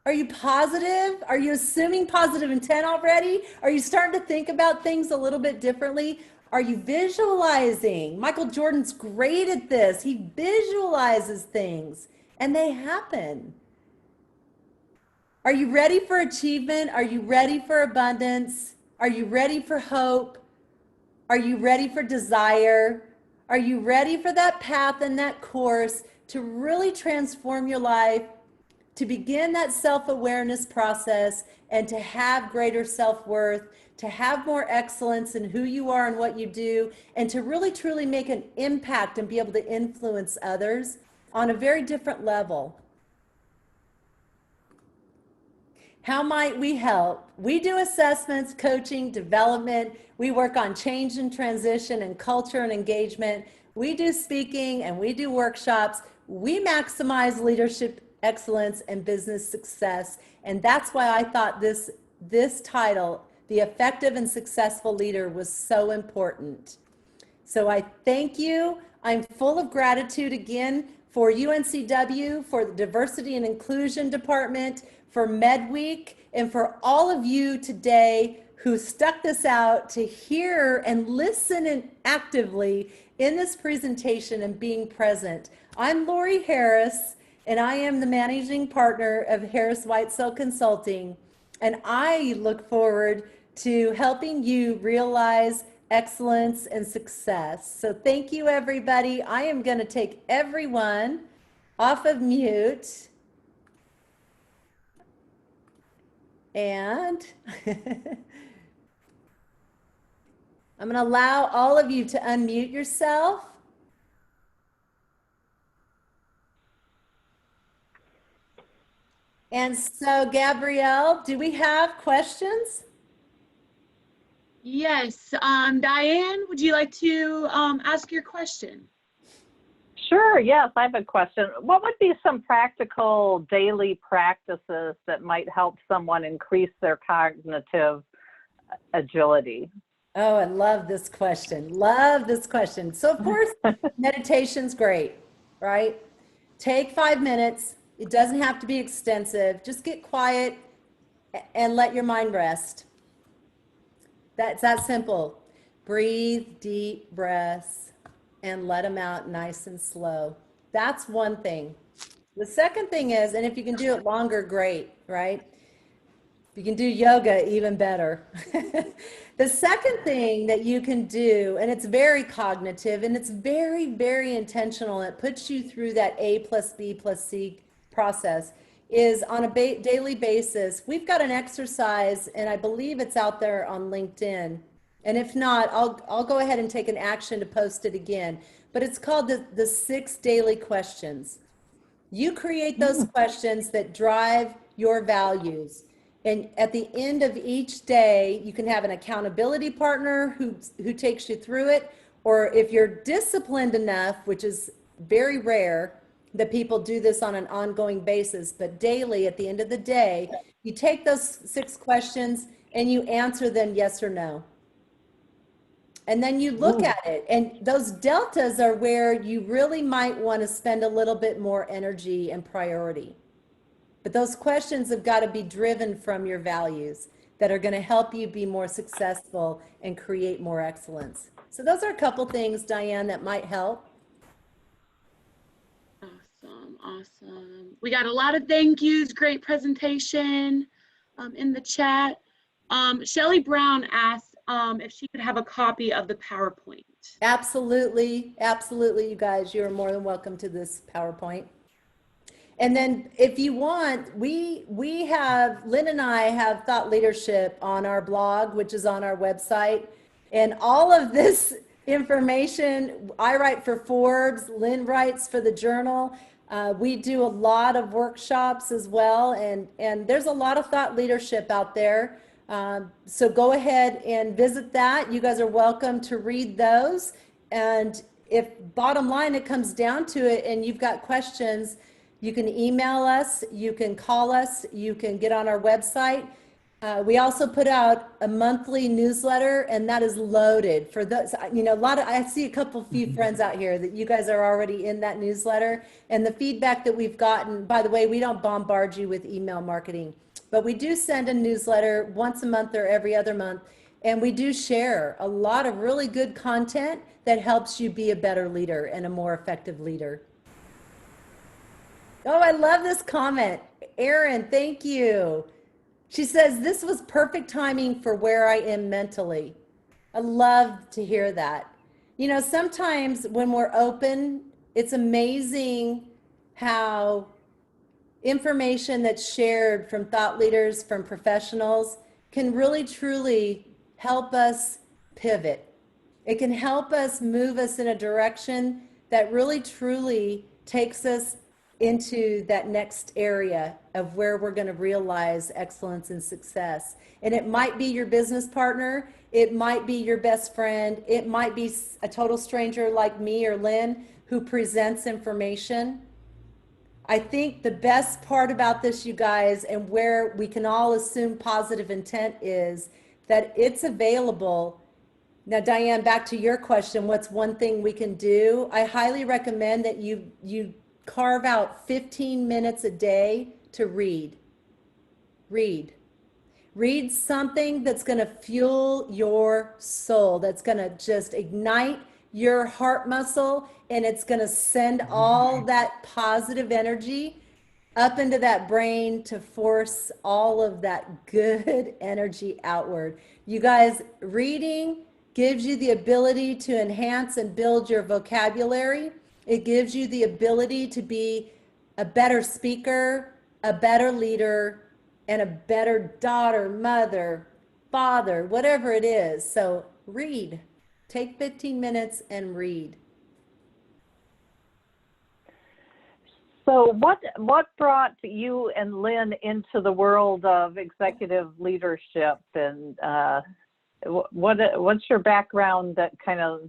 Are you positive? Are you assuming positive intent already? Are you starting to think about things a little bit differently? Are you visualizing? Michael Jordan's great at this. He visualizes things and they happen. Are you ready for achievement? Are you ready for abundance? Are you ready for hope? Are you ready for desire? Are you ready for that path and that course to really transform your life, to begin that self-awareness process, and to have greater self-worth, to have more excellence in who you are and what you do, and to really truly make an impact and be able to influence others on a very different level? How might we help? We do assessments, coaching, development. We work on change and transition and culture and engagement. We do speaking and we do workshops. We maximize leadership excellence and business success. And that's why I thought this title, The Effective and Successful Leader, was so important. So I thank you. I'm full of gratitude again for UNCW, for the Diversity and Inclusion Department, for MedWeek, and for all of you today who stuck this out to hear and listen actively in this presentation and being present. I'm Lori Harris, and I am the managing partner of Harris Whitesell Consulting, and I look forward to helping you realize excellence and success. So thank you, everybody. I am going to take everyone off of mute. And I'm going to allow all of you to unmute yourself. And so, Gabrielle, do we have questions? Yes. Diane, would you like to ask your question? Sure, yes, I have a question. What would be some practical daily practices that might help someone increase their cognitive agility? Oh, I love this question. Love this question. So of course, meditation's great, right? Take 5 minutes. It doesn't have to be extensive. Just get quiet and let your mind rest. That's that simple. Breathe deep breaths and let them out nice and slow. That's one thing. The second thing is, and if you can do it longer, great, right? If you can do yoga, even better. The second thing that you can do, and it's very cognitive and it's very, very intentional, and it puts you through that A plus B plus C process, is on a daily basis. We've got an exercise, and I believe it's out there on LinkedIn. And if not, I'll go ahead and take an action to post it again. But it's called the 6 daily questions. You create those questions that drive your values. And at the end of each day, you can have an accountability partner who takes you through it. Or if you're disciplined enough, which is very rare that people do this on an ongoing basis, but daily at the end of the day, you take those 6 questions and you answer them yes or no. And then you look at it, and those deltas are where you really might want to spend a little bit more energy and priority. But those questions have got to be driven from your values that are going to help you be more successful and create more excellence. So those are a couple things, Diane, that might help. Awesome. Awesome. We got a lot of thank yous. Great presentation in the chat. Shelly Brown asked if she could have a copy of the PowerPoint. Absolutely. Absolutely, you guys. You're more than welcome to this PowerPoint. And then if you want, we have, Lynn and I have thought leadership on our blog, which is on our website. And all of this information, I write for Forbes, Lynn writes for the Journal. We do a lot of workshops as well. And there's a lot of thought leadership out there. So go ahead and visit that. You guys are welcome to read those. And if bottom line, it comes down to it and you've got questions, you can email us, you can call us, you can get on our website. We also put out a monthly newsletter, and that is loaded for those, you know, I see a few friends out here that you guys are already in that newsletter, and the feedback that we've gotten, by the way, we don't bombard you with email marketing, but we do send a newsletter once a month or every other month, and we do share a lot of really good content that helps you be a better leader and a more effective leader. Oh, I love this comment. Erin, thank you. She says, this was perfect timing for where I am mentally. I love to hear that. You know, sometimes when we're open, it's amazing how information that's shared from thought leaders, from professionals, can really truly help us pivot. It can help us move us in a direction that really truly takes us into that next area of where we're going to realize excellence and success. And it might be your business partner, it might be your best friend, it might be a total stranger like me or Lynn who presents information. I think the best part about this, you guys, and where we can all assume positive intent is that it's available. Now, Diane, back to your question, what's one thing we can do? I highly recommend that you carve out 15 minutes a day to read. Read something that's going to fuel your soul, that's going to just ignite your heart muscle, and it's going to send all that positive energy up into that brain to force all of that good energy outward. You guys, reading gives you the ability to enhance and build your vocabulary. It gives you the ability to be a better speaker, a better leader, and a better daughter, mother, father, whatever it is. So read. Take 15 minutes and read. So what brought you and Lynn into the world of executive leadership, and what's your background that kind of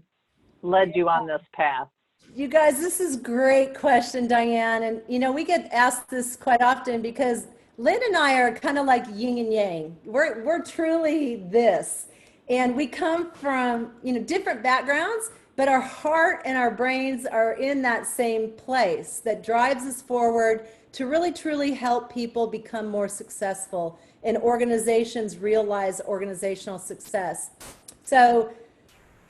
led you on this path? You guys, this is a great question, Diane. And, you know, we get asked this quite often because Lynn and I are kind of like yin and yang. We're truly this. And we come from, you know, different backgrounds, but our heart and our brains are in that same place that drives us forward to really, truly help people become more successful and organizations realize organizational success. So,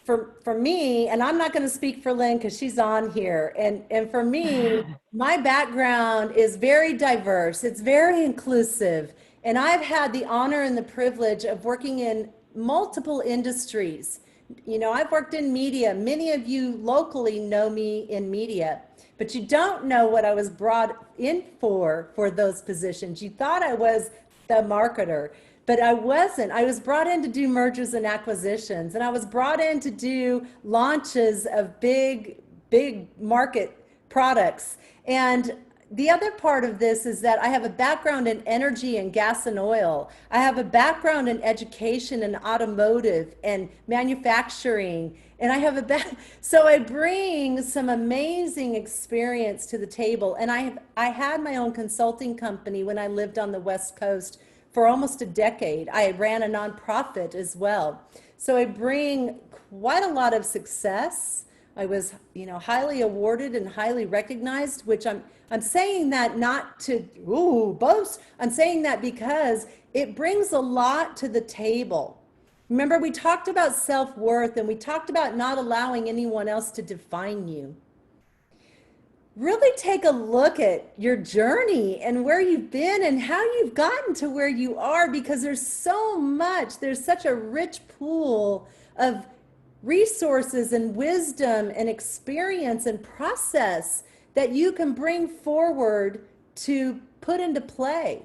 for me, and I'm not going to speak for Lynn because she's on here, and for me, my background is very diverse. It's very inclusive. And I've had the honor and the privilege of working in multiple industries. You know, I've worked in media. Many of you locally know me in media, but you don't know what I was brought in for those positions. You thought I was the marketer. But I wasn't. I was brought in to do mergers and acquisitions, and I was brought in to do launches of big market products. And the other part of this is that I have a background in energy and gas and oil. I have a background in education and automotive and manufacturing. And I have so I bring some amazing experience to the table. And I had my own consulting company when I lived on the West Coast for almost a decade. I ran a nonprofit as well. So I bring quite a lot of success. I was, you know, highly awarded and highly recognized, which I'm saying that not to boast. I'm saying that because it brings a lot to the table. Remember, we talked about self-worth, and we talked about not allowing anyone else to define you. really take a look at your journey and where you've been and how you've gotten to where you are, because there's so much, there's such a rich pool of resources and wisdom and experience and process that you can bring forward to put into play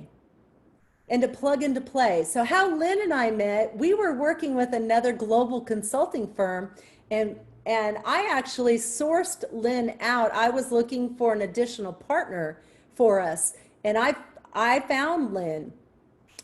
and to plug into play. So how Lynn and I met, we were working with another global consulting firm, and I actually sourced Lynn out. I was looking for an additional partner for us, and I found Lynn.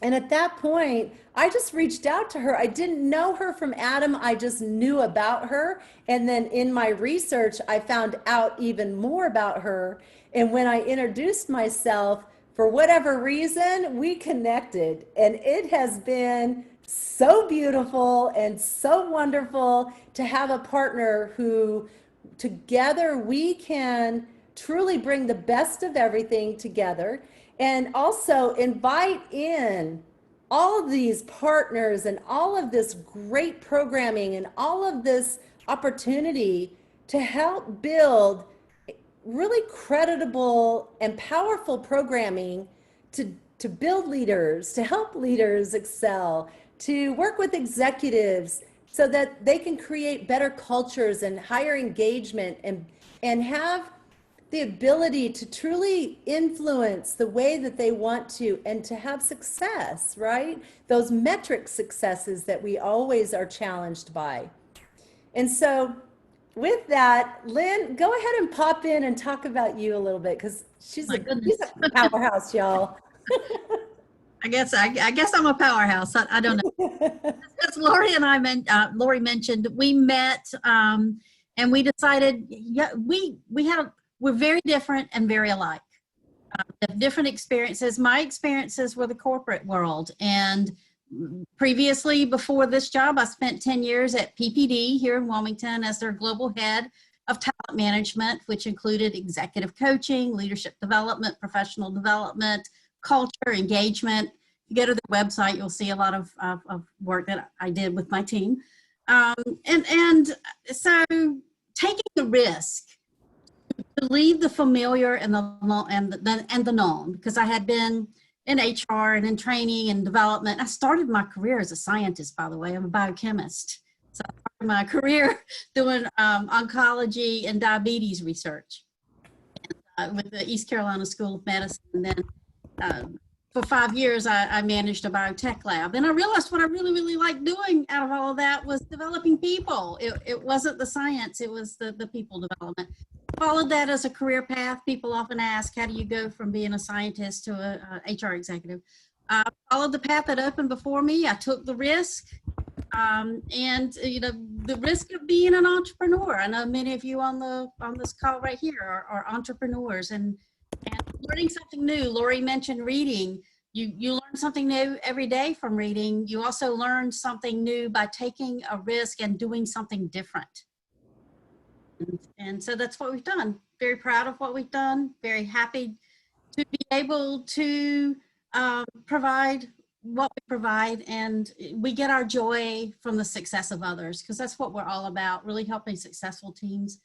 And at that point, I just reached out to her. I didn't know her from Adam. I just knew about her. And then in my research, I found out even more about her. And when I introduced myself, for whatever reason, we connected. And it has been so beautiful and so wonderful to have a partner who together we can truly bring the best of everything together, and also invite in all of these partners and all of this great programming and all of this opportunity to help build really creditable and powerful programming to build leaders, to help leaders excel, to work with executives so that they can create better cultures and higher engagement, and have the ability to truly influence the way that they want to, and to have success, right? Those metric successes that we always are challenged by. And so with that, Lynn, go ahead and pop in and talk about you a little bit, because she's a powerhouse, y'all. I guess I'm a powerhouse. I don't know. As Lori and I Lori mentioned, we met and we decided, yeah, we're very different and very alike. Have different experiences. My experiences were the corporate world, and previously, before this job, I spent 10 years at PPD here in Wilmington as their global head of talent management, which included executive coaching, leadership development, professional development, culture, engagement. If you go to the website, you'll see a lot of work that I did with my team. And so taking the risk to leave the familiar and the known, because I had been in HR and in training and development. I started my career as a scientist, by the way. I'm a biochemist. So I started my career doing oncology and diabetes research with the East Carolina School of Medicine. And then for 5 years, I managed a biotech lab. And I realized what I really, really liked doing out of all of that was developing people. It wasn't the science, it was the people development. Followed that as a career path. People often ask, how do you go from being a scientist to a HR executive? I followed the path that opened before me. I took the risk, and the risk of being an entrepreneur. I know many of you on this call right here are entrepreneurs, and learning something new. Lori mentioned reading. You learn something new every day from reading. You also learn something new by taking a risk and doing something different. And so that's what we've done. Very proud of what we've done. Very happy to be able to provide what we provide. And we get our joy from the success of others, because that's what we're all about, really helping successful teams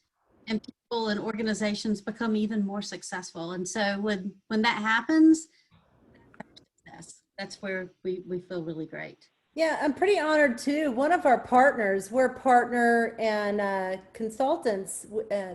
and people and organizations become even more successful. And so when that happens, that's where we feel really great. Yeah, I'm pretty honored too. One of our partners, we're partner and consultants,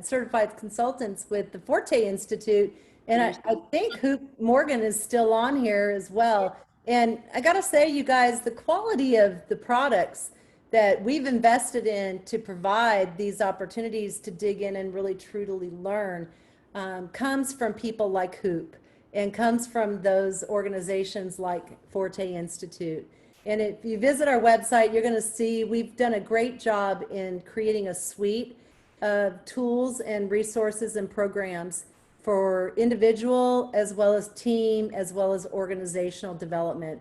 certified consultants with the Forte Institute. And I think Hoop Morgan is still on here as well. And I gotta say, you guys, the quality of the products that we've invested in to provide these opportunities to dig in and really truly learn comes from people like Hoop, and comes from those organizations like Forte Institute. And if you visit our website, you're going to see we've done a great job in creating a suite of tools and resources and programs for individual as well as team as well as organizational development,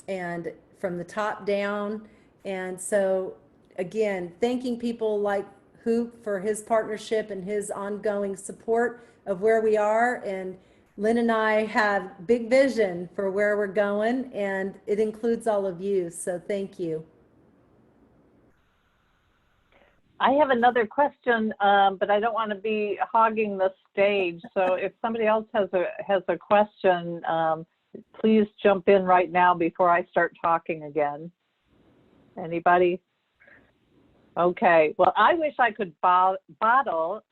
and from the top down. And so again, thanking people like Hoop for his partnership and his ongoing support of where we are. And Lynn and I have big vision for where we're going, and it includes all of you. So thank you. I have another question, but I don't want to be hogging the stage. So if somebody else has a question, please jump in right now before I start talking again. Anybody? Okay. Well, I wish I could bottle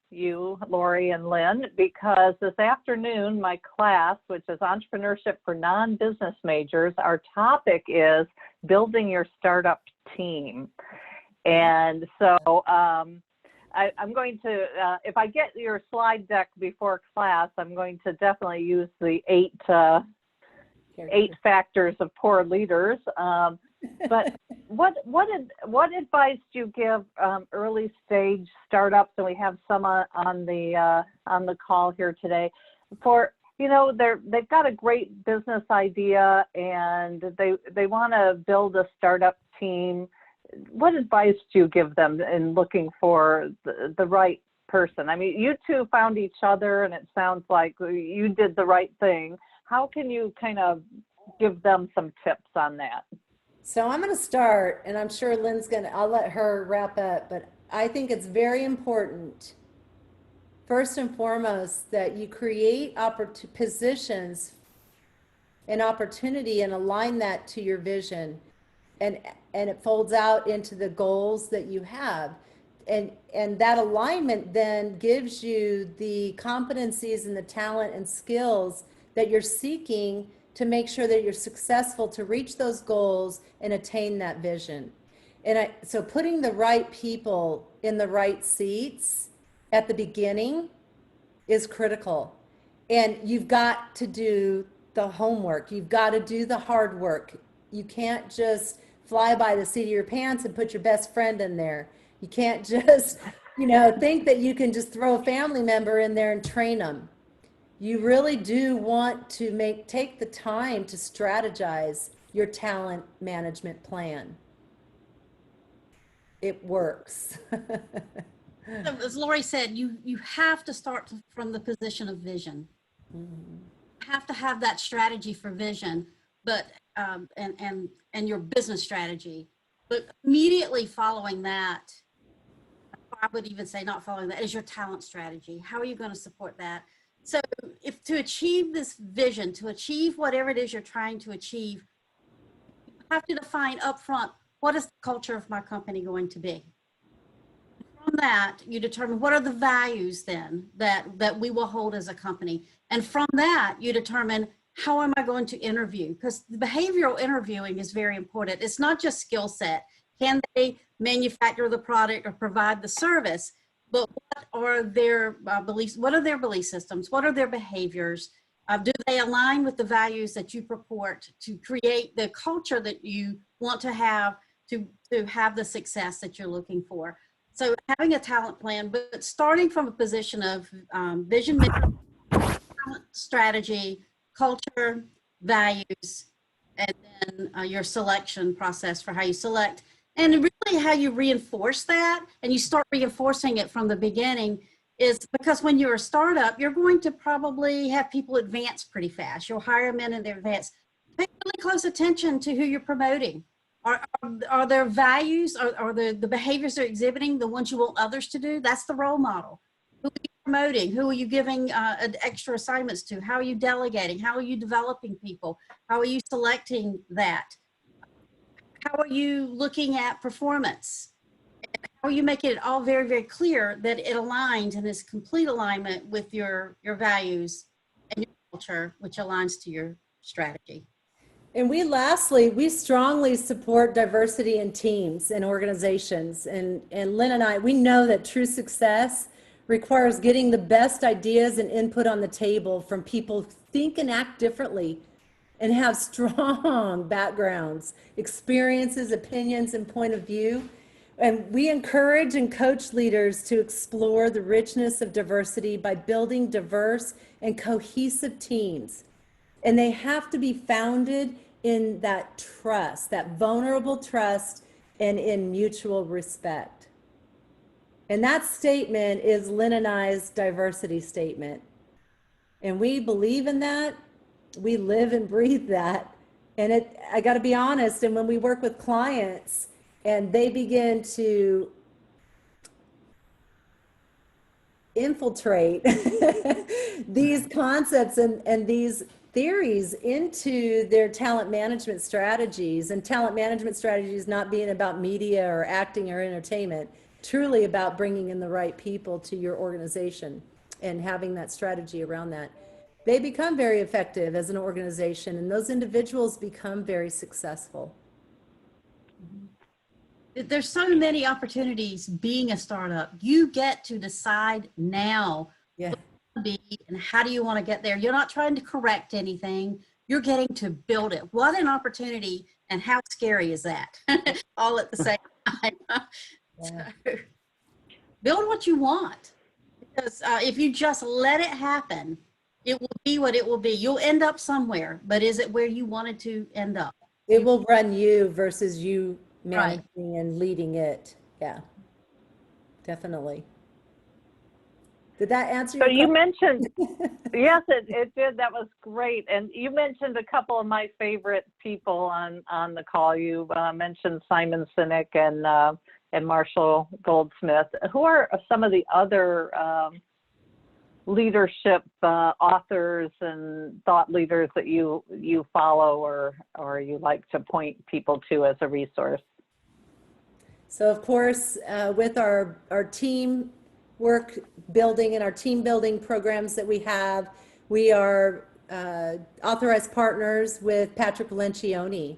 you, Lori and Lynn, because this afternoon my class, which is Entrepreneurship for Non-Business Majors, our topic is building your startup team. And so I'm going to, if I get your slide deck before class, I'm going to definitely use the eight factors of poor leaders. But what advice do you give early stage startups? And we have some on the call here today. For they've got a great business idea and they want to build a startup team. What advice do you give them in looking for the right person? I mean, you two found each other and it sounds like you did the right thing. How can you kind of give them some tips on that? So I'm going to start, and I'm sure Lynn's I'll let her wrap up, but I think it's very important, first and foremost, that you create positions and opportunity and align that to your vision. And it folds out into the goals that you have. And that alignment then gives you the competencies and the talent and skills that you're seeking to make sure that you're successful to reach those goals and attain that vision. And so putting the right people in the right seats at the beginning is critical. And you've got to do the homework. You've got to do the hard work. You can't just fly by the seat of your pants and put your best friend in there. You can't just, think that you can just throw a family member in there and train them. You really do want to take the time to strategize your talent management plan. It works. As Lori said, you have to start from the position of vision. Mm-hmm. You have to have that strategy for vision, but and your business strategy. But immediately following that, I would even say not following that, is your talent strategy. How are you going to support that? So if to achieve this vision, to achieve whatever it is you're trying to achieve, you have to define upfront, what is the culture of my company going to be? From that, you determine what are the values then that we will hold as a company. And from that, you determine how am I going to interview? Because the behavioral interviewing is very important. It's not just skill set. Can they manufacture the product or provide the service? But what are their beliefs? What are their belief systems? What are their behaviors? Do they align with the values that you purport to create the culture that you want to have to have the success that you're looking for? So having a talent plan, but starting from a position of vision, mission, talent strategy, culture, values, and then your selection process for how you select. And really how you reinforce that, and you start reinforcing it from the beginning, is because when you're a startup, you're going to probably have people advance pretty fast. You'll hire them in and they advance. Pay really close attention to who you're promoting. Are their values, are the behaviors they're exhibiting the ones you want others to do? That's the role model. Who are you promoting? Who are you giving extra assignments to? How are you delegating? How are you developing people? How are you selecting that? How are you looking at performance? How are you making it all very, very clear that it aligns and is complete alignment with your values and your culture, which aligns to your strategy? And we strongly support diversity in teams and organizations. And Lynn and I, we know that true success requires getting the best ideas and input on the table from people who think and act differently and have strong backgrounds, experiences, opinions, and point of view. And we encourage and coach leaders to explore the richness of diversity by building diverse and cohesive teams. And they have to be founded in that trust, that vulnerable trust, and in mutual respect. And that statement is Lynn and I's diversity statement. And we believe in that. We live and breathe that. And I got to be honest, and when we work with clients and they begin to infiltrate these concepts and these theories into their talent management strategies. And talent management strategies not being about media or acting or entertainment, truly about bringing in the right people to your organization and having that strategy around that. They become very effective as an organization, and those individuals become very successful. There's so many opportunities being a startup. You get to decide now Yeah. be and how do you want to get there. You're not trying to correct anything. You're getting to build it. What an opportunity, and how scary is that? All at the same time. Yeah. So, build what you want, because if you just let it happen, it will be what it will be. You'll end up somewhere, but is it where you wanted to end up? It will run you versus you managing and leading it. Yeah, definitely. Did that answer your So you question? mentioned, yes, it did. That was great. And you mentioned a couple of my favorite people on the call. You mentioned Simon Sinek and Marshall Goldsmith. Who are some of the other leadership authors and thought leaders that you follow or you like to point people to as a resource? So of course, with our team work building and our team building programs that we are authorized partners with Patrick Lencioni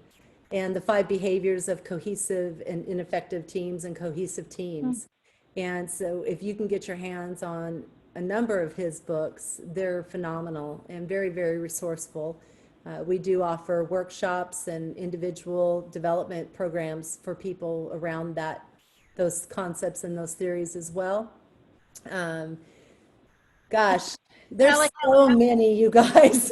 and the 5 behaviors of cohesive and ineffective teams and cohesive teams. And so if you can get your hands on a number of his books, they're phenomenal and very, very resourceful. We do offer workshops and individual development programs for people around those concepts and those theories as well. Gosh, there's so many, you guys.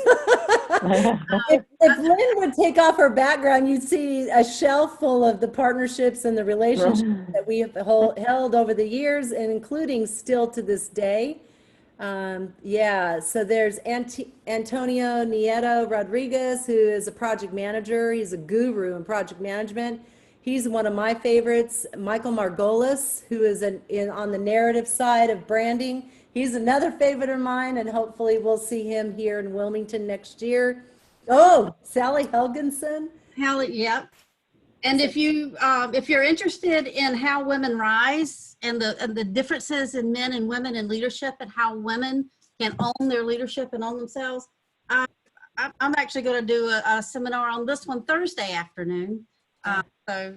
If Lynn would take off her background, you'd see a shelf full of the partnerships and the relationships that we have held over the years, and including still to this day. Yeah, so there's Antonio Nieto Rodriguez, who is a project manager. He's a guru in project management. He's one of my favorites. Michael Margolis, who is on the narrative side of branding. He's another favorite of mine, and hopefully we'll see him here in Wilmington next year. Oh, Sally Helgenson. Yep. And if you're interested in how women rise and the differences in men and women in leadership and how women can own their leadership and own themselves, I'm actually going to do a seminar on this one Thursday afternoon. So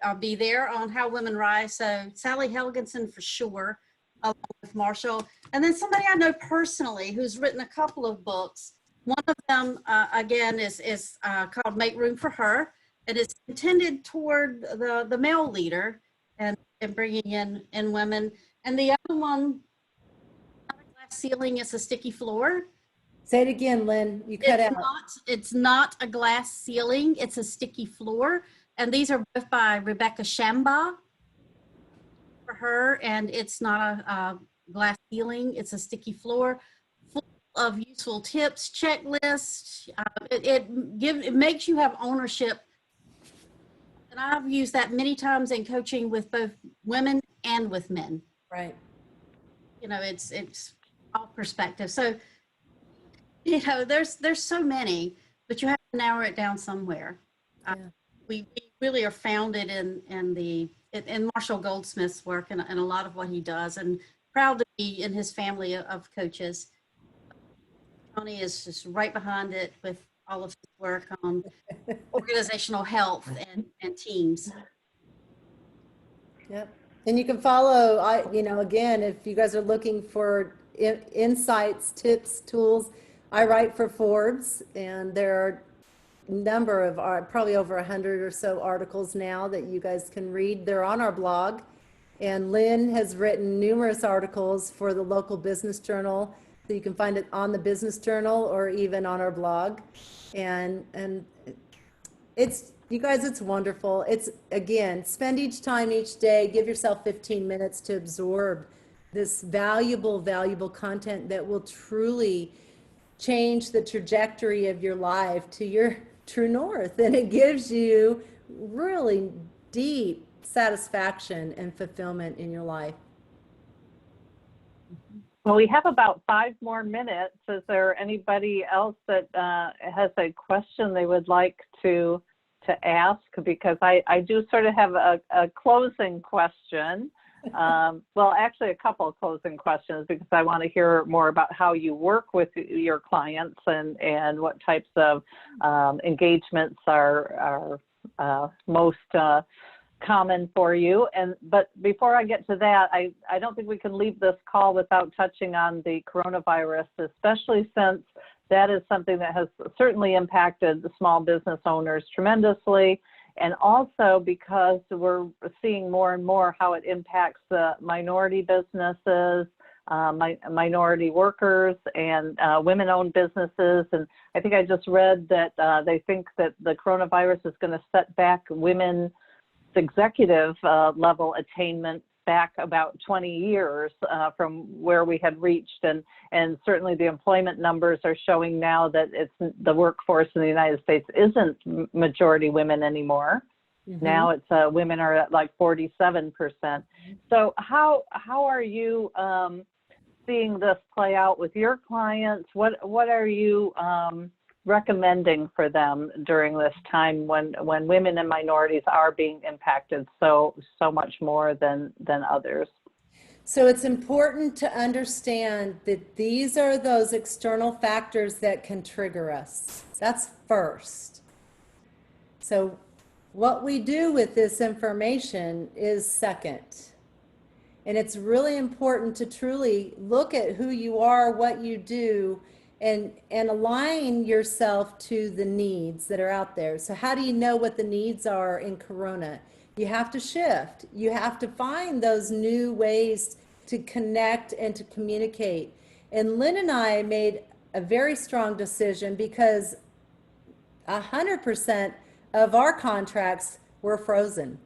I'll be there on how women rise. So Sally Helgenson for sure, along with Marshall, and then somebody I know personally who's written a couple of books. One of them again is called Make Room for Her. It is intended toward the male leader and bringing in women. And the other one, not a glass ceiling, it's a sticky floor. Say it again, Lynn. You cut out. It's not a glass ceiling. It's a sticky floor. And these are both by Rebecca Shambaugh for her. And it's not a glass ceiling. It's a sticky floor full of useful tips, checklists. It makes you have ownership. And I've used that many times in coaching with both women and with men. Right. It's all perspective. So, there's so many, but you have to narrow it down somewhere. Yeah. We really are founded in Marshall Goldsmith's work and a lot of what he does, and proud to be in his family of coaches. Tony is just right behind it with all of his work on organizational health and teams. Yep. And you can follow, again, if you guys are looking for insights, tips, tools, I write for Forbes, and there are a number of, probably over 100 or so articles now that you guys can read. They're on our blog. And Lynn has written numerous articles for the local business journal. So you can find it on the business journal or even on our blog. And you guys, it's wonderful. It's, again, spend each day, give yourself 15 minutes to absorb this valuable content that will truly change the trajectory of your life to your true north. And it gives you really deep satisfaction and fulfillment in your life. Well, we have about 5 more minutes. Is there anybody else that has a question they would like to ask? Because I do sort of have a closing question. Well, actually a couple of closing questions, because I want to hear more about how you work with your clients and what types of engagements are most common for you. But before I get to that, I don't think we can leave this call without touching on the coronavirus, especially since that is something that has certainly impacted the small business owners tremendously. And also because we're seeing more and more how it impacts the minority businesses, minority workers, and women-owned businesses. And I think I just read that they think that the coronavirus is going to set back women's executive level attainment back about 20 years from where we had reached. And certainly the employment numbers are showing now that the workforce in the United States isn't majority women anymore. Mm-hmm. Now it's women are at like 47%. So how are you seeing this play out with your clients? What are you recommending for them during this time when women and minorities are being impacted so much more than others? So it's important to understand that these are those external factors that can trigger us. That's first. So what we do with this information is second. And it's really important to truly look at who you are, what you do, and align yourself to the needs that are out there. So how do you know what the needs are in Corona? You have to shift. You have to find those new ways to connect and to communicate. And Lynn and I made a very strong decision because 100% of our contracts were frozen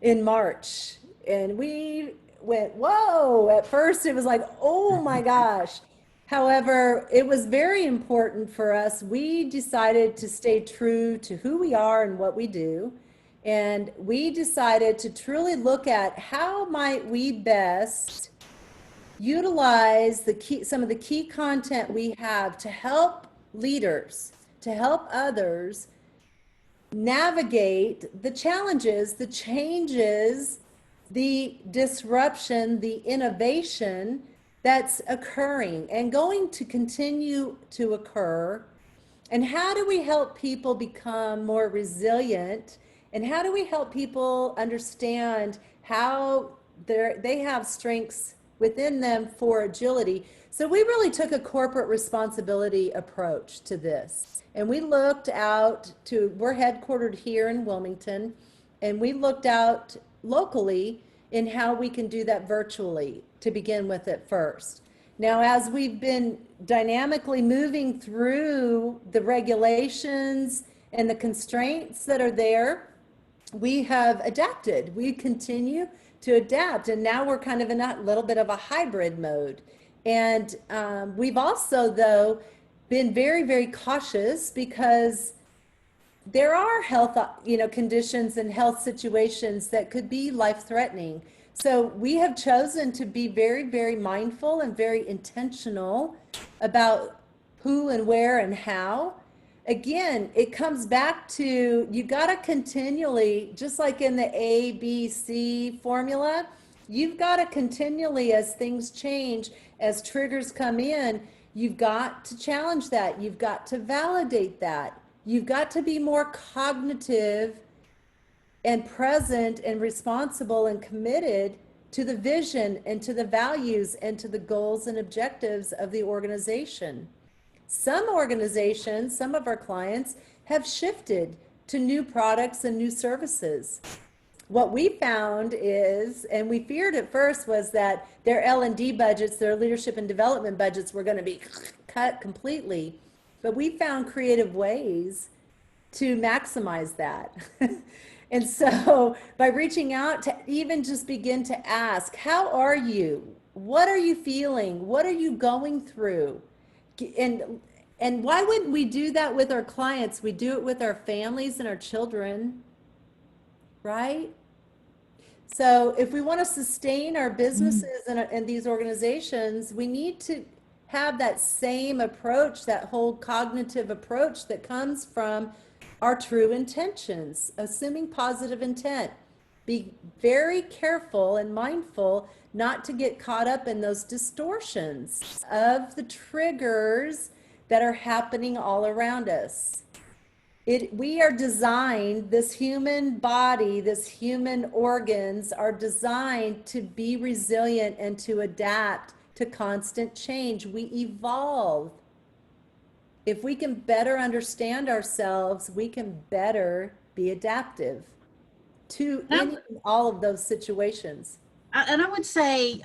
in March. And we went, whoa, at first it was like, oh my gosh. However, it was very important for us. We decided to stay true to who we are and what we do. And we decided to truly look at how might we best utilize some of the key content we have to help leaders, to help others navigate the challenges, the changes, the disruption, the innovation that's occurring and going to continue to occur. And how do we help people become more resilient? And how do we help people understand how they have strengths within them for agility? So we really took a corporate responsibility approach to this. And we looked out we're headquartered here in Wilmington, and we looked out locally in how we can do that virtually to begin with at first. Now, as we've been dynamically moving through the regulations and the constraints that are there, we have adapted. We continue to adapt, and now we're kind of in a little bit of a hybrid mode. And we've also, though, been very, very cautious because there are health, conditions and health situations that could be life-threatening. So we have chosen to be very, very mindful and very intentional about who and where and how. Again, it comes back to, you got to continually, just like in the ABC formula, you've got to continually, as things change, as triggers come in, you've got to challenge that. You've got to validate that. You've got to be more cognitive and present and responsible and committed to the vision and to the values and to the goals and objectives of the organization. Some organizations, some of our clients have shifted to new products and new services. What we found is, and we feared at first, was that their L&D budgets, their leadership and development budgets were going to be cut completely. But we found creative ways to maximize that. And so by reaching out to even just begin to ask, how are you? What are you feeling? What are you going through? And why wouldn't we do that with our clients? We do it with our families and our children, right? So if we want to sustain our businesses and these organizations, we need to have that same approach, that whole cognitive approach that comes from our true intentions, assuming positive intent. Be very careful and mindful not to get caught up in those distortions of the triggers that are happening all around us. We are designed, this human body, this human organs are designed to be resilient and to adapt to constant change. We evolve. If we can better understand ourselves, we can better be adaptive to any and all of those situations. And I would say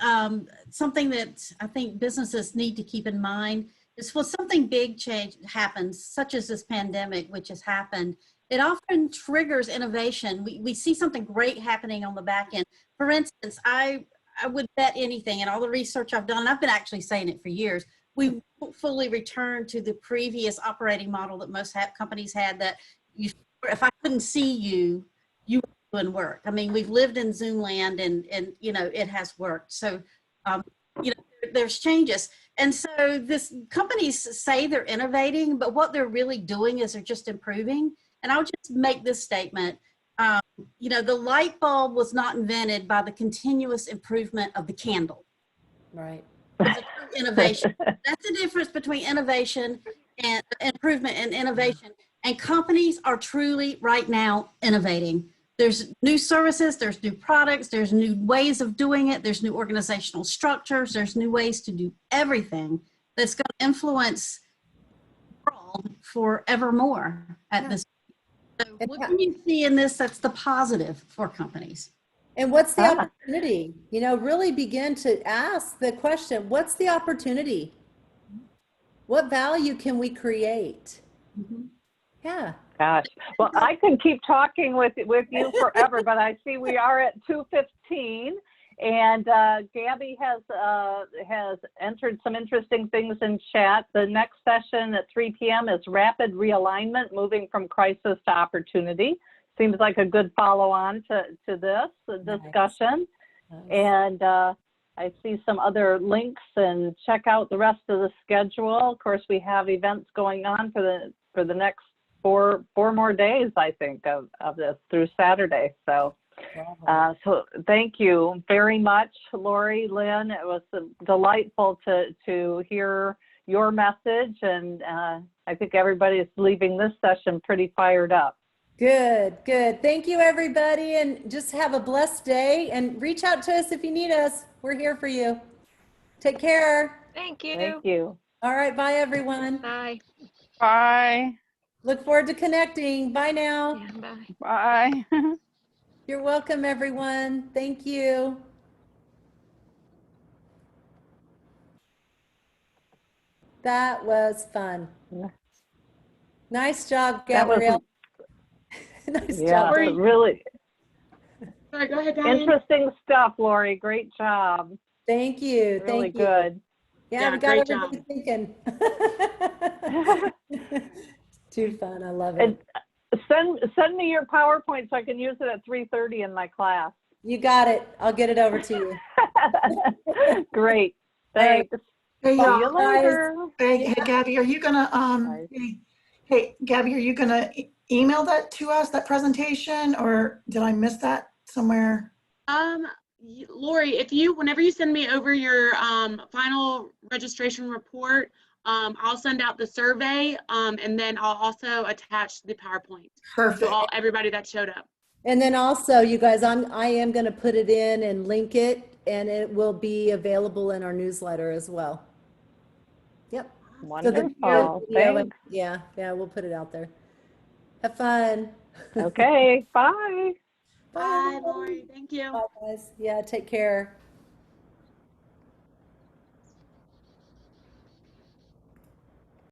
something that I think businesses need to keep in mind is when something big change happens, such as this pandemic, which has happened, it often triggers innovation. We see something great happening on the back end. For instance, I would bet anything, and all the research I've done, and I've been actually saying it for years, we won't fully return to the previous operating model that most companies had, that if I couldn't see you, you were doing work. I mean, we've lived in Zoom land, and you know, it has worked. So, you know, there's changes. And so this companies say they're innovating, but what they're really doing is they're just improving. And I'll just make this statement. You know, the light bulb was not invented by the continuous improvement of the candle. Right. It's a true innovation. That's the difference between innovation and improvement and innovation. And companies are truly right now innovating. There's new services, there's new products, there's new ways of doing it, there's new organizational structures, there's new ways to do everything that's going to influence the world forevermore at this point. So what can you see in this that's the positive for companies? And what's the opportunity? You know, really begin to ask the question, what's the opportunity? What value can we create? Yeah. Gosh, well, I can keep talking with you forever, but I see we are at 2:15, and Gabby has entered some interesting things in chat. The next session at 3 p.m. is rapid realignment, moving from crisis to opportunity. Seems like a good follow-on to this discussion. Nice. And I see some other links, and check out the rest of the schedule. Of course, we have events going on for the next four more days, I think, of this through Saturday. So, so thank you very much, Lori, Lynn. It was delightful to hear your message, and I think everybody is leaving this session pretty fired up. Good, good. Thank you, everybody, and just have a blessed day, and reach out to us if you need us. We're here for you. Take care. Thank you. Thank you. All right, bye, everyone. Bye. Bye. Look forward to connecting. Bye now. Yeah, bye. Bye. You're welcome, everyone. Thank you. That was fun. Nice job, Gabrielle. Nice job. Really Sorry, go ahead, Diane. interesting stuff, Lori. Great job. Thank you. Really Thank you. good. Yeah, we got great everybody thinking. Too fun. I love And it. send me your PowerPoint so I can use it at 3:30 in my class. You got it. I'll get it over to you. Great. Thanks. Hey, See y'all. you later. Hey, Gabby, are you gonna Gabby, are you gonna email that to us, that presentation, or did I miss that somewhere? Lori, whenever you send me over your final registration report, I'll send out the survey, and then I'll also attach the PowerPoint. Perfect. So everybody that showed up. And then also, you guys, I am going to put it in and link it, and it will be available in our newsletter as well. Yep. Wonderful. Thanks. Yeah, we'll put it out there. Have fun. Okay. Bye. Bye, Lori. Thank you. Bye, guys. Yeah, take care.